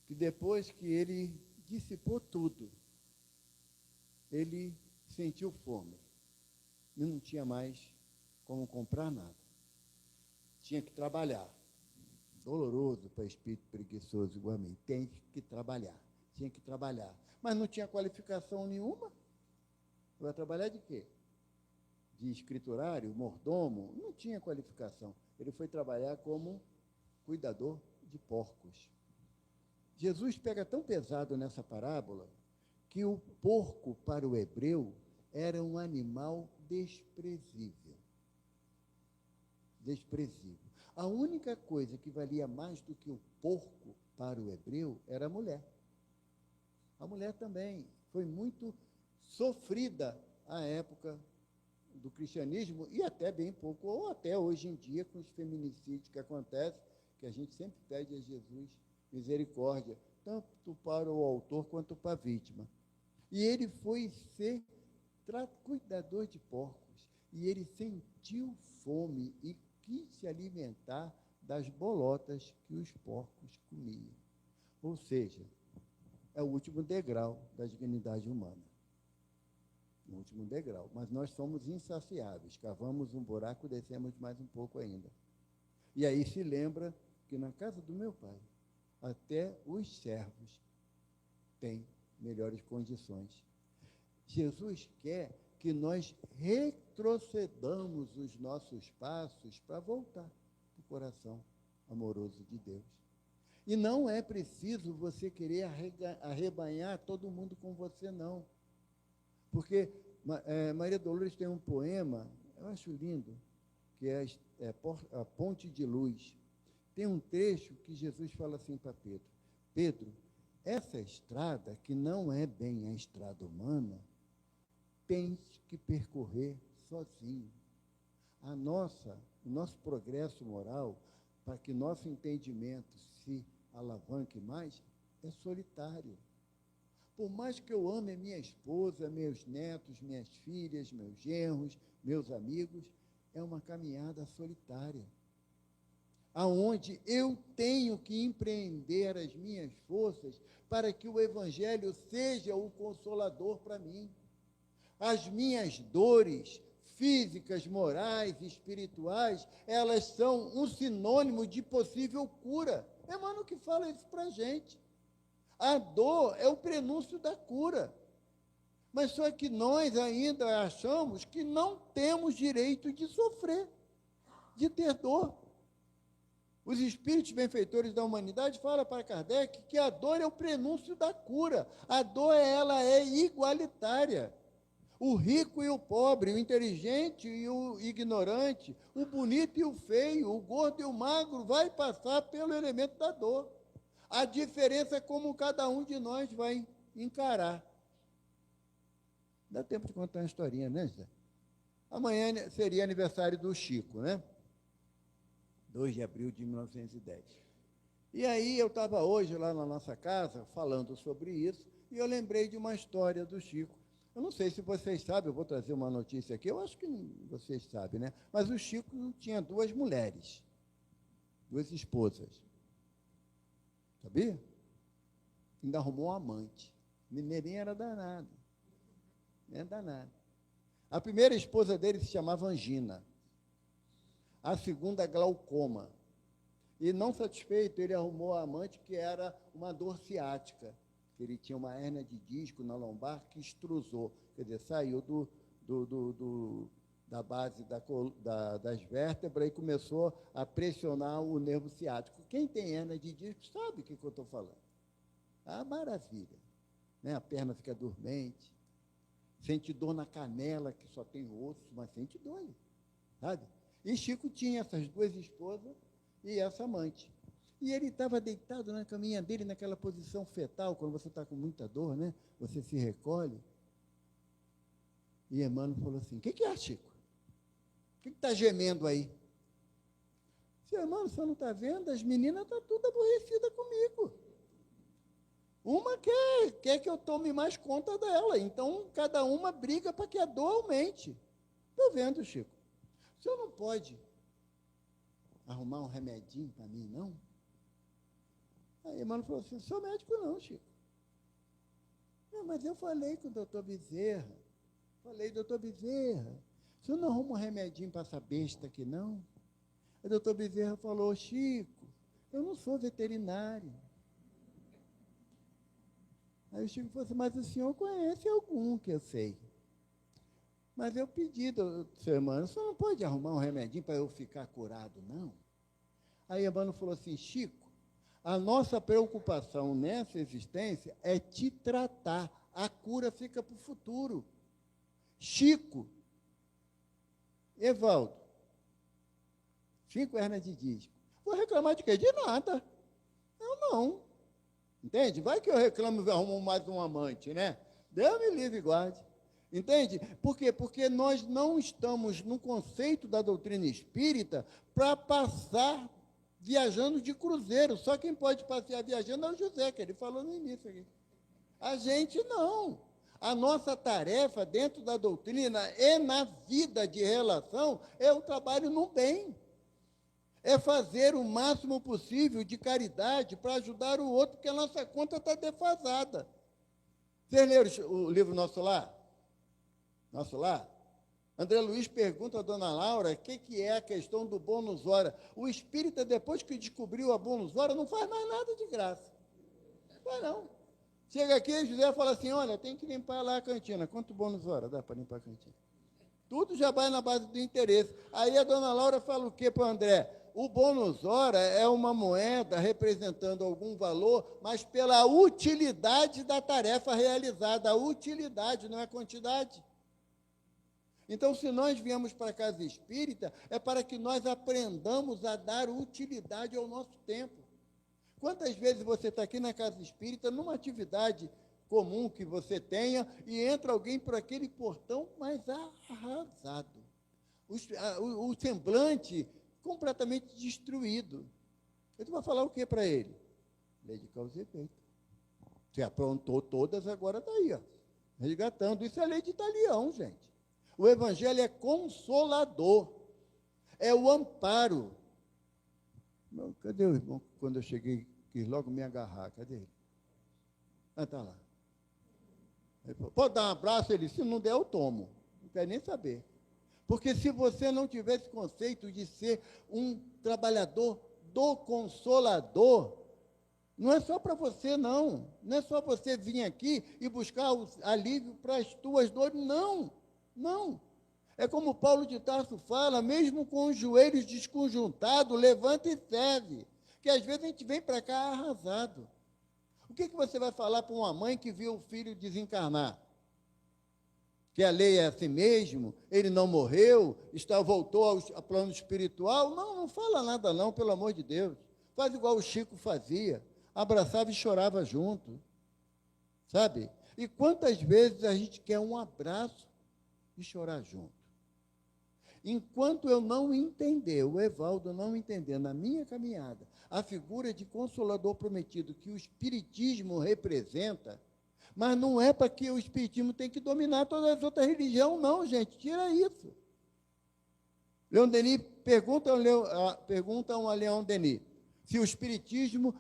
Que depois que ele dissipou tudo, ele sentiu fome. E não tinha mais como comprar nada. Tinha que trabalhar. Doloroso para espírito preguiçoso igual a mim. Tem que trabalhar. Tinha que trabalhar. Mas não tinha qualificação nenhuma. Vai trabalhar de quê? De escriturário, mordomo? Não tinha qualificação. Ele foi trabalhar como cuidador de porcos. Jesus pega tão pesado nessa parábola que o porco, para o hebreu, era um animal desprezível. Desprezível. A única coisa que valia mais do que o porco para o hebreu era a mulher. A mulher também foi muito sofrida à época do cristianismo e até bem pouco, ou até hoje em dia, com os feminicídios que acontecem, que a gente sempre pede a Jesus misericórdia, tanto para o autor quanto para a vítima. E ele foi ser cuidador de porcos, e ele sentiu fome e quis se alimentar das bolotas que os porcos comiam. Ou seja, é o último degrau da dignidade humana. No último degrau. Mas nós somos insaciáveis. Cavamos um buraco, descemos mais um pouco ainda. E aí se lembra que na casa do meu pai, até os servos têm melhores condições. Jesus quer que nós retrocedamos os nossos passos para voltar para o coração amoroso de Deus. E não é preciso você querer arrebanhar todo mundo com você, não. Porque Maria Dolores tem um poema, eu acho lindo, que é a Ponte de Luz. Tem um trecho que Jesus fala assim para Pedro: Pedro, essa estrada, que não é bem a estrada humana, tens que percorrer sozinho. O nosso progresso moral, para que nosso entendimento se alavanque mais, é solitário. Por mais que eu ame a minha esposa, meus netos, minhas filhas, meus genros, meus amigos, é uma caminhada solitária, aonde eu tenho que empreender as minhas forças para que o Evangelho seja o consolador para mim. As minhas dores físicas, morais, espirituais, elas são um sinônimo de possível cura. É Emmanuel que fala isso para a gente. A dor é o prenúncio da cura. Mas só que nós ainda achamos que não temos direito de sofrer, de ter dor. Os espíritos benfeitores da humanidade falam para Kardec que a dor é o prenúncio da cura. A dor, ela é igualitária. O rico e o pobre, o inteligente e o ignorante, o bonito e o feio, o gordo e o magro, vai passar pelo elemento da dor. A diferença é como cada um de nós vai encarar. Dá tempo de contar uma historinha, né, Zé? Amanhã seria aniversário do Chico, né? 2 de abril de 1910. E aí eu estava hoje lá na nossa casa falando sobre isso, e eu lembrei de uma história do Chico. Eu não sei se vocês sabem, eu vou trazer uma notícia aqui, eu acho que vocês sabem, né? Mas o Chico tinha 2 mulheres, 2 esposas. Sabia? Ainda arrumou um amante. Mineirinha era danado. Era danado. A primeira esposa dele se chamava Angina. A segunda, glaucoma. E, não satisfeito, ele arrumou a amante que era uma dor ciática. Ele tinha uma hérnia de disco na lombar que extrusou, quer dizer, saiu da base das vértebras e começou a pressionar o nervo ciático. Quem tem hérnia de disco sabe o que eu estou falando. Ah, maravilha. Né? A perna fica dormente, sente dor na canela, que só tem osso, mas sente dor, sabe? E Chico tinha essas 2 esposas e essa amante. E ele estava deitado na caminha dele, naquela posição fetal, quando você está com muita dor, né? Você se recolhe. E Emmanuel falou assim: o que é, Chico? O que está gemendo aí? Seu Emmanuel, você não está vendo? As meninas estão tudo aborrecidas comigo. Uma quer que eu tome mais conta dela. Então, cada uma briga para que a dor aumente. Estou vendo, Chico. O senhor não pode arrumar um remedinho para mim, não? Aí Emmanuel falou assim: sou médico não, Chico. Não, mas eu falei com o doutor Bezerra. Falei, doutor Bezerra, o senhor não arruma um remedinho para essa besta aqui, não? Aí o doutor Bezerra falou: Chico, eu não sou veterinário. Aí o Chico falou assim: mas o senhor conhece algum que eu sei. Mas eu pedi, seu Emmanuel, o senhor não pode arrumar um remedinho para eu ficar curado, não? Aí Emmanuel falou assim: Chico, a nossa preocupação nessa existência é te tratar. A cura fica para o futuro. Chico, Evaldo, 5 hérnias de disco. Vou reclamar de quê? De nada. Eu não. Entende? Vai que eu reclamo e arrumo mais um amante, né? Deus me livre e guarde. Entende? Por quê? Porque nós não estamos no conceito da doutrina espírita para passar viajando de cruzeiro. Só quem pode passear viajando é o José, que ele falou no início aqui. A gente não. A nossa tarefa dentro da doutrina e na vida de relação é o trabalho no bem. É fazer o máximo possível de caridade para ajudar o outro, porque a nossa conta está defasada. Vocês leram o livro Nosso Lar? Nosso Lar? André Luiz pergunta a dona Laura o que é a questão do bônus hora. O espírita, depois que descobriu a bônus hora, não faz mais nada de graça. Não faz não. Chega aqui, José fala assim: olha, tem que limpar lá a cantina. Quanto bônus hora dá para limpar a cantina? Tudo já vai na base do interesse. Aí a dona Laura fala o quê para o André? o bônus hora é uma moeda representando algum valor, mas pela utilidade da tarefa realizada. A utilidade, não é a quantidade. Então, se nós viemos para a casa espírita, é para que nós aprendamos a dar utilidade ao nosso tempo. Quantas vezes você está aqui na casa espírita, numa atividade comum que você tenha, e entra alguém por aquele portão, mas arrasado. O semblante completamente destruído. Eu vou falar o que para ele? Lei de causa e efeito. Você aprontou todas, agora está aí, ó, resgatando. Isso é lei de talião, gente. O evangelho é consolador, é o amparo. Cadê o irmão? Quando eu cheguei, quis logo me agarrar. Cadê ele? Ah, está lá. Ele falou, pode dar um abraço? Ele disse, se não der, eu tomo. Não quer nem saber. Porque se você não tiver esse conceito de ser um trabalhador do Consolador, não é só para você, não. Não é só você vir aqui e buscar o alívio para as tuas dores, não. Não. É como Paulo de Tarso fala, mesmo com os joelhos desconjuntados, levanta e serve. Que às vezes a gente vem para cá arrasado. O que você vai falar para uma mãe que viu o filho desencarnar? Que a lei é assim mesmo, ele não morreu, voltou ao plano espiritual? Não, não fala nada não, pelo amor de Deus. Faz igual o Chico fazia, abraçava e chorava junto, sabe? E quantas vezes a gente quer um abraço e chorar junto? Enquanto eu não entender, o Evaldo não entender na minha caminhada, a figura de Consolador prometido que o Espiritismo representa, mas não é para que o Espiritismo tem que dominar todas as outras religiões, não, gente, tira isso. Leon Denis pergunta a Leon Denis se o Espiritismo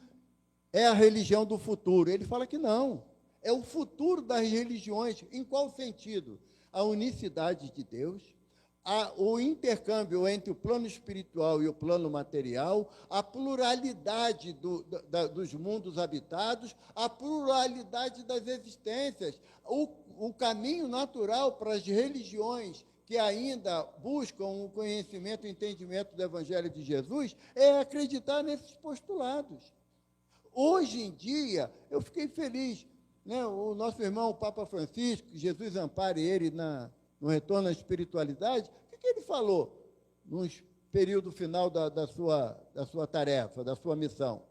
é a religião do futuro. Ele fala que não, é o futuro das religiões. Em qual sentido? A unicidade de Deus, o intercâmbio entre o plano espiritual e o plano material, a pluralidade dos mundos habitados, a pluralidade das existências, o caminho natural para as religiões que ainda buscam o conhecimento e entendimento do Evangelho de Jesus é acreditar nesses postulados. Hoje em dia, eu fiquei feliz, né? O nosso irmão, o Papa Francisco, que Jesus ampare ele no retorno à espiritualidade, o que ele falou no período final da sua tarefa, da sua missão?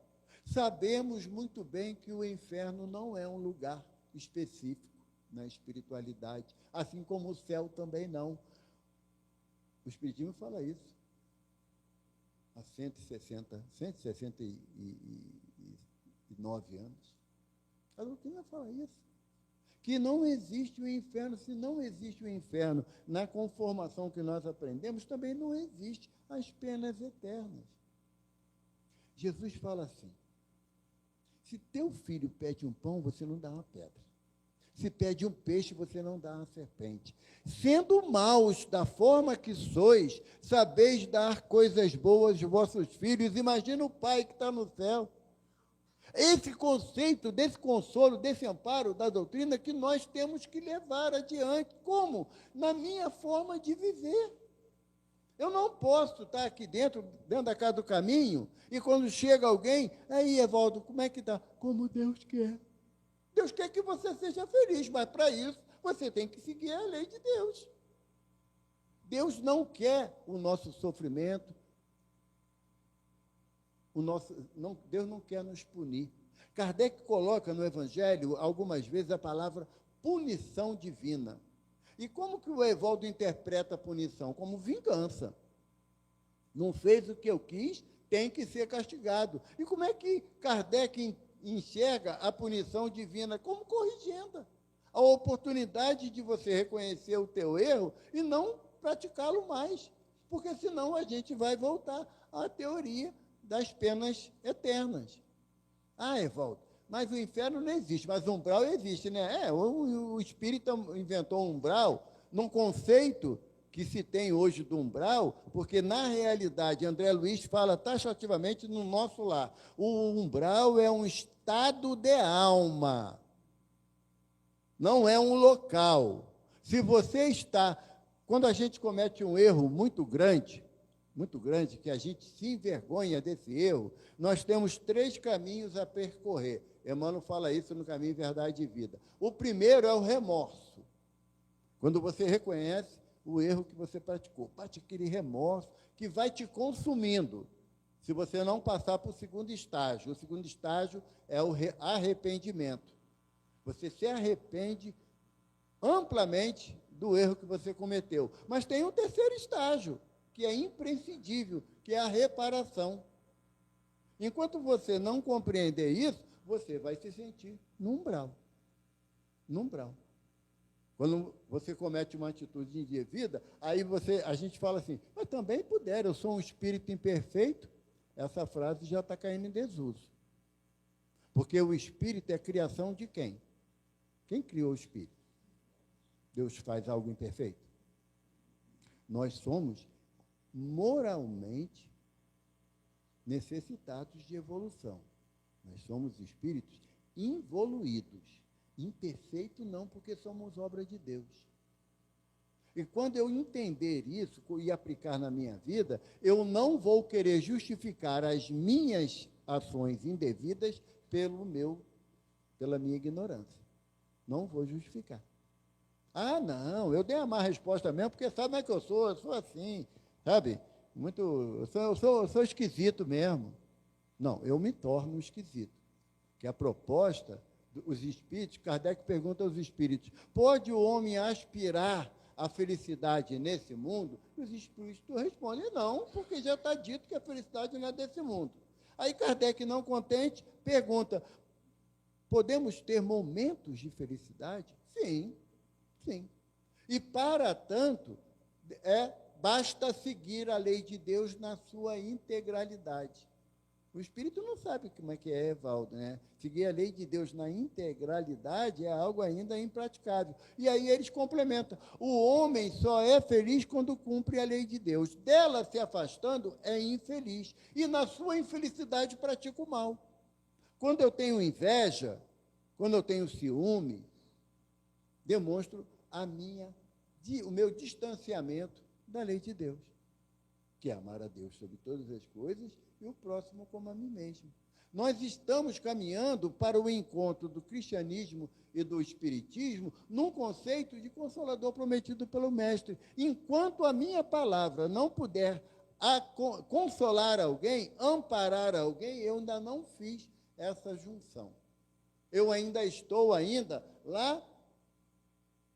Sabemos muito bem que o inferno não é um lugar específico na espiritualidade, assim como o céu também não. O Espiritismo fala isso há 169 anos. A doutrina fala isso. Que não existe o inferno. Se não existe o inferno na conformação que nós aprendemos, também não existe as penas eternas. Jesus fala assim, se teu filho pede um pão, você não dá uma pedra. Se pede um peixe, você não dá uma serpente. Sendo maus da forma que sois, sabeis dar coisas boas aos vossos filhos. Imagina o Pai que está no céu. Esse conceito, desse consolo, desse amparo da doutrina que nós temos que levar adiante. Como? Na minha forma de viver. Eu não posso estar aqui dentro da casa do caminho, e quando chega alguém, aí, Evaldo, como é que está? Como Deus quer. Deus quer que você seja feliz, mas para isso você tem que seguir a lei de Deus. Deus não quer o nosso sofrimento. Deus não quer nos punir. Kardec coloca no Evangelho, algumas vezes, a palavra punição divina. E como que o Evaldo interpreta a punição? Como vingança. Não fez o que eu quis, tem que ser castigado. E como é que Kardec enxerga a punição divina? Como corrigenda. A oportunidade de você reconhecer o teu erro e não praticá-lo mais. Porque senão a gente vai voltar à teoria das penas eternas. Ah, Evaldo, mas o inferno não existe, mas o umbral existe, né? O espírita inventou um umbral num conceito que se tem hoje do umbral, porque, na realidade, André Luiz fala taxativamente no nosso lar, o umbral é um estado de alma, não é um local. Se você está... Quando a gente comete um erro muito grande, muito grande, que a gente se envergonha desse erro, nós temos 3 caminhos a percorrer. Emmanuel fala isso no Caminho, Verdade e Vida. O primeiro é o remorso. Quando você reconhece o erro que você praticou, bate aquele remorso que vai te consumindo, se você não passar para o segundo estágio. O segundo estágio é o arrependimento. Você se arrepende amplamente do erro que você cometeu. Mas tem um terceiro estágio, que é imprescindível, que é a reparação. Enquanto você não compreender isso, você vai se sentir no umbral. No umbral. Quando você comete uma atitude indevida, aí a gente fala assim, mas também puder, eu sou um espírito imperfeito. Essa frase já está caindo em desuso. Porque o espírito é criação de quem? Quem criou o espírito? Deus faz algo imperfeito? Nós somos moralmente necessitados de evolução. Nós somos espíritos involuídos. Imperfeito não, porque somos obra de Deus. E quando eu entender isso e aplicar na minha vida, eu não vou querer justificar as minhas ações indevidas pela minha ignorância. Não vou justificar. Ah, não, eu dei a má resposta mesmo, porque sabe como é que eu sou assim, sabe? Eu sou esquisito mesmo. Não, eu me torno esquisito. Que a proposta dos espíritos, Kardec pergunta aos espíritos, pode o homem aspirar a felicidade nesse mundo? E os espíritos respondem, não, porque já está dito que a felicidade não é desse mundo. Aí Kardec, não contente, pergunta, podemos ter momentos de felicidade? Sim, sim. E para tanto, basta seguir a lei de Deus na sua integralidade. O espírito não sabe como é que é, Evaldo, né? Seguir a lei de Deus na integralidade é algo ainda impraticável. E aí eles complementam. O homem só é feliz quando cumpre a lei de Deus. Dela se afastando, é infeliz. E na sua infelicidade pratica o mal. Quando eu tenho inveja, quando eu tenho ciúme, demonstro o meu distanciamento da lei de Deus, que é amar a Deus sobre todas as coisas e o próximo como a mim mesmo. Nós estamos caminhando para o encontro do cristianismo e do espiritismo num conceito de consolador prometido pelo Mestre. Enquanto a minha palavra não puder consolar alguém, amparar alguém, eu ainda não fiz essa junção. Eu ainda estou lá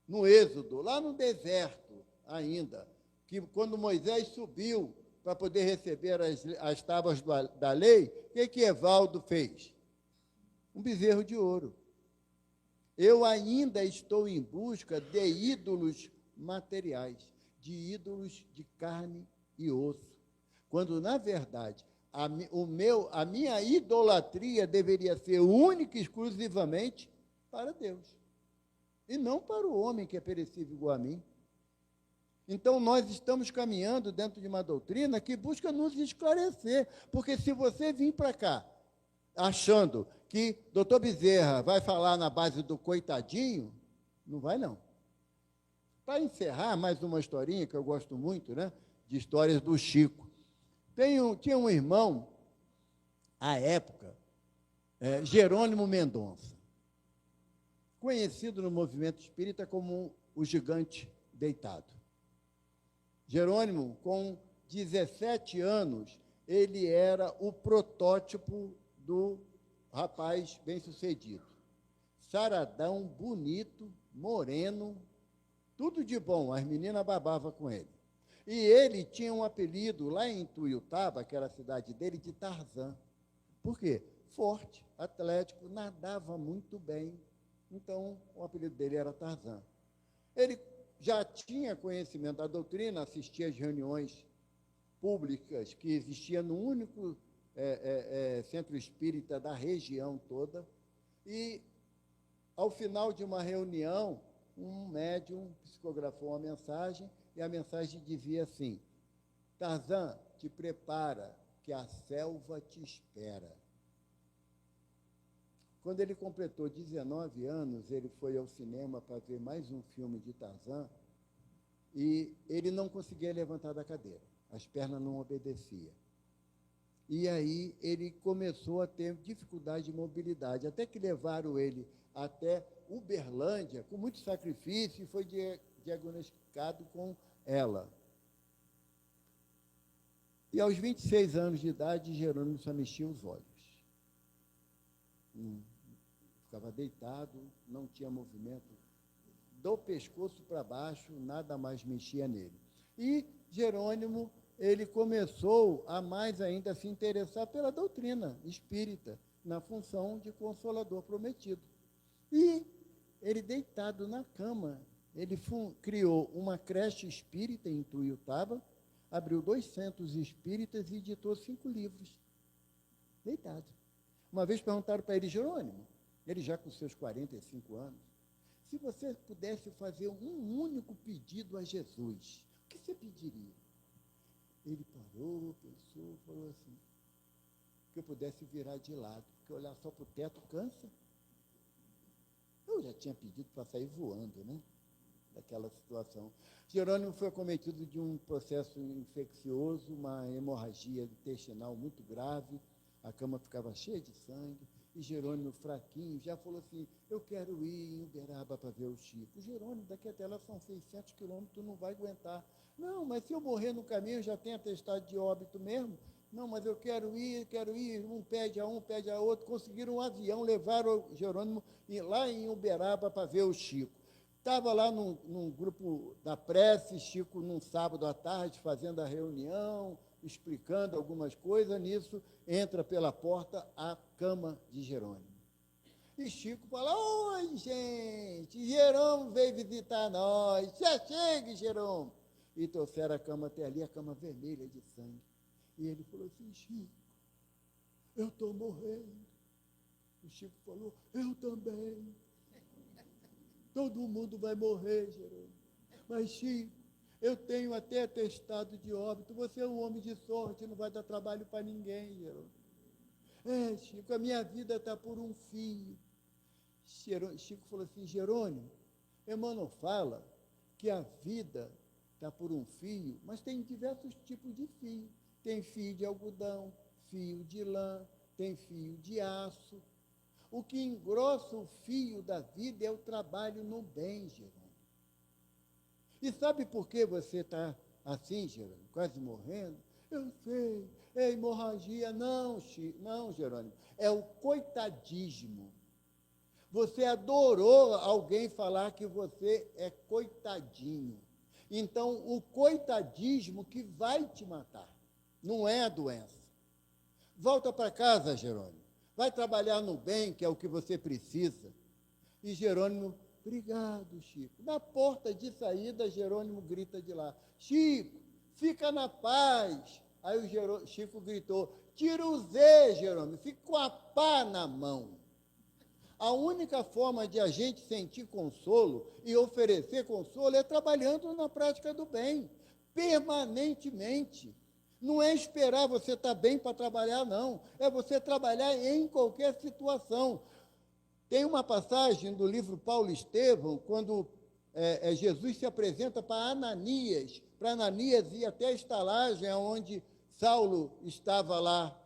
no Êxodo, lá no deserto ainda, que quando Moisés subiu para poder receber as tábuas da lei, o que Evaldo fez? Um bezerro de ouro. Eu ainda estou em busca de ídolos materiais, de ídolos de carne e osso, quando, na verdade, a minha idolatria deveria ser única e exclusivamente para Deus, e não para o homem que é perecível igual a mim. Então, nós estamos caminhando dentro de uma doutrina que busca nos esclarecer, porque se você vir para cá achando que doutor Bezerra vai falar na base do coitadinho, não vai, não. Para encerrar, mais uma historinha que eu gosto muito, né, de histórias do Chico. Tinha um irmão, à época, Jerônimo Mendonça, conhecido no movimento espírita como o gigante deitado. Jerônimo, com 17 anos, ele era o protótipo do rapaz bem-sucedido. Saradão, bonito, moreno, tudo de bom, as meninas babavam com ele. E ele tinha um apelido lá em Tuiutaba, que era a cidade dele, de Tarzan. Por quê? Forte, atlético, nadava muito bem. Então, o apelido dele era Tarzan. Ele já tinha conhecimento da doutrina, assistia às reuniões públicas que existia no único centro espírita da região toda, e, ao final de uma reunião, um médium psicografou uma mensagem, e a mensagem dizia assim: Tarzan, te prepara, que a selva te espera. Quando ele completou 19 anos, ele foi ao cinema para ver mais um filme de Tarzan, e ele não conseguia levantar da cadeira, as pernas não obedeciam. E aí ele começou a ter dificuldade de mobilidade, até que levaram ele até Uberlândia, com muito sacrifício, e foi diagnosticado com ELA. E aos 26 anos de idade, Jerônimo só mexia os olhos. Ficava deitado, não tinha movimento. Do pescoço para baixo, nada mais mexia nele. E Jerônimo, ele começou a mais ainda se interessar pela doutrina espírita, na função de consolador prometido. E ele, deitado na cama, ele criou uma creche espírita em Tuiutaba, abriu 2 centros espíritas e editou 5 livros, deitado. Uma vez perguntaram para ele: Jerônimo, ele já com seus 45 anos, se você pudesse fazer um único pedido a Jesus, o que você pediria? Ele parou, pensou, falou assim: que eu pudesse virar de lado, porque olhar só para o teto cansa. Eu já tinha pedido para sair voando, né? Daquela situação. Jerônimo foi acometido de um processo infeccioso, uma hemorragia intestinal muito grave, a cama ficava cheia de sangue, e Jerônimo, fraquinho, já falou assim: eu quero ir em Uberaba para ver o Chico. Jerônimo, daqui até lá são 600 quilômetros, tu não vai aguentar. Não, mas se eu morrer no caminho, eu já tenho atestado de óbito mesmo. Não, mas eu quero ir, um pede a outro. Conseguiram um avião, levaram o Jerônimo lá em Uberaba para ver o Chico. Estava lá num grupo da prece, Chico, num sábado à tarde, fazendo a reunião, explicando algumas coisas. Nisso, entra pela porta a cama de Jerônimo. E Chico fala: oi, gente, Jerônimo veio visitar nós. Já chegue, Jerônimo. E trouxeram a cama até ali, a cama vermelha de sangue. E ele falou assim: Chico, eu estou morrendo. O Chico falou: eu também. Todo mundo vai morrer, Jerônimo. Mas, Chico, eu tenho até atestado de óbito. Você é um homem de sorte, não vai dar trabalho para ninguém, Jerônimo. É, Chico, a minha vida está por um fio. Chico falou assim: Jerônimo, Emmanuel fala que a vida está por um fio, mas tem diversos tipos de fio. Tem fio de algodão, fio de lã, tem fio de aço. O que engrossa o fio da vida é o trabalho no bem, Jerônimo. E sabe por que você está assim, Jerônimo, quase morrendo? Eu sei, é hemorragia. Não, Jerônimo, é o coitadismo. Você adorou alguém falar que você é coitadinho. Então, o coitadismo que vai te matar, não é a doença. Volta para casa, Jerônimo. Vai trabalhar no bem, que é o que você precisa. E Jerônimo: obrigado, Chico. Na porta de saída, Jerônimo grita de lá: Chico, fica na paz. Aí o Chico gritou: tira o Z, Jerônimo, fica com a pá na mão. A única forma de a gente sentir consolo e oferecer consolo é trabalhando na prática do bem, permanentemente. Não é esperar você estar bem para trabalhar, não. É você trabalhar em qualquer situação. Tem uma passagem do livro Paulo Estevão, quando Jesus se apresenta para Ananias ir até a estalagem onde Saulo estava lá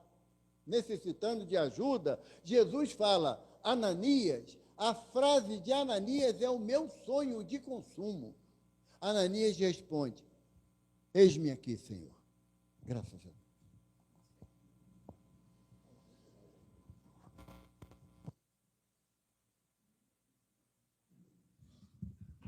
necessitando de ajuda. Jesus fala: Ananias, a frase de Ananias é o meu sonho de consumo. Ananias responde: eis-me aqui, Senhor. Graças a Deus.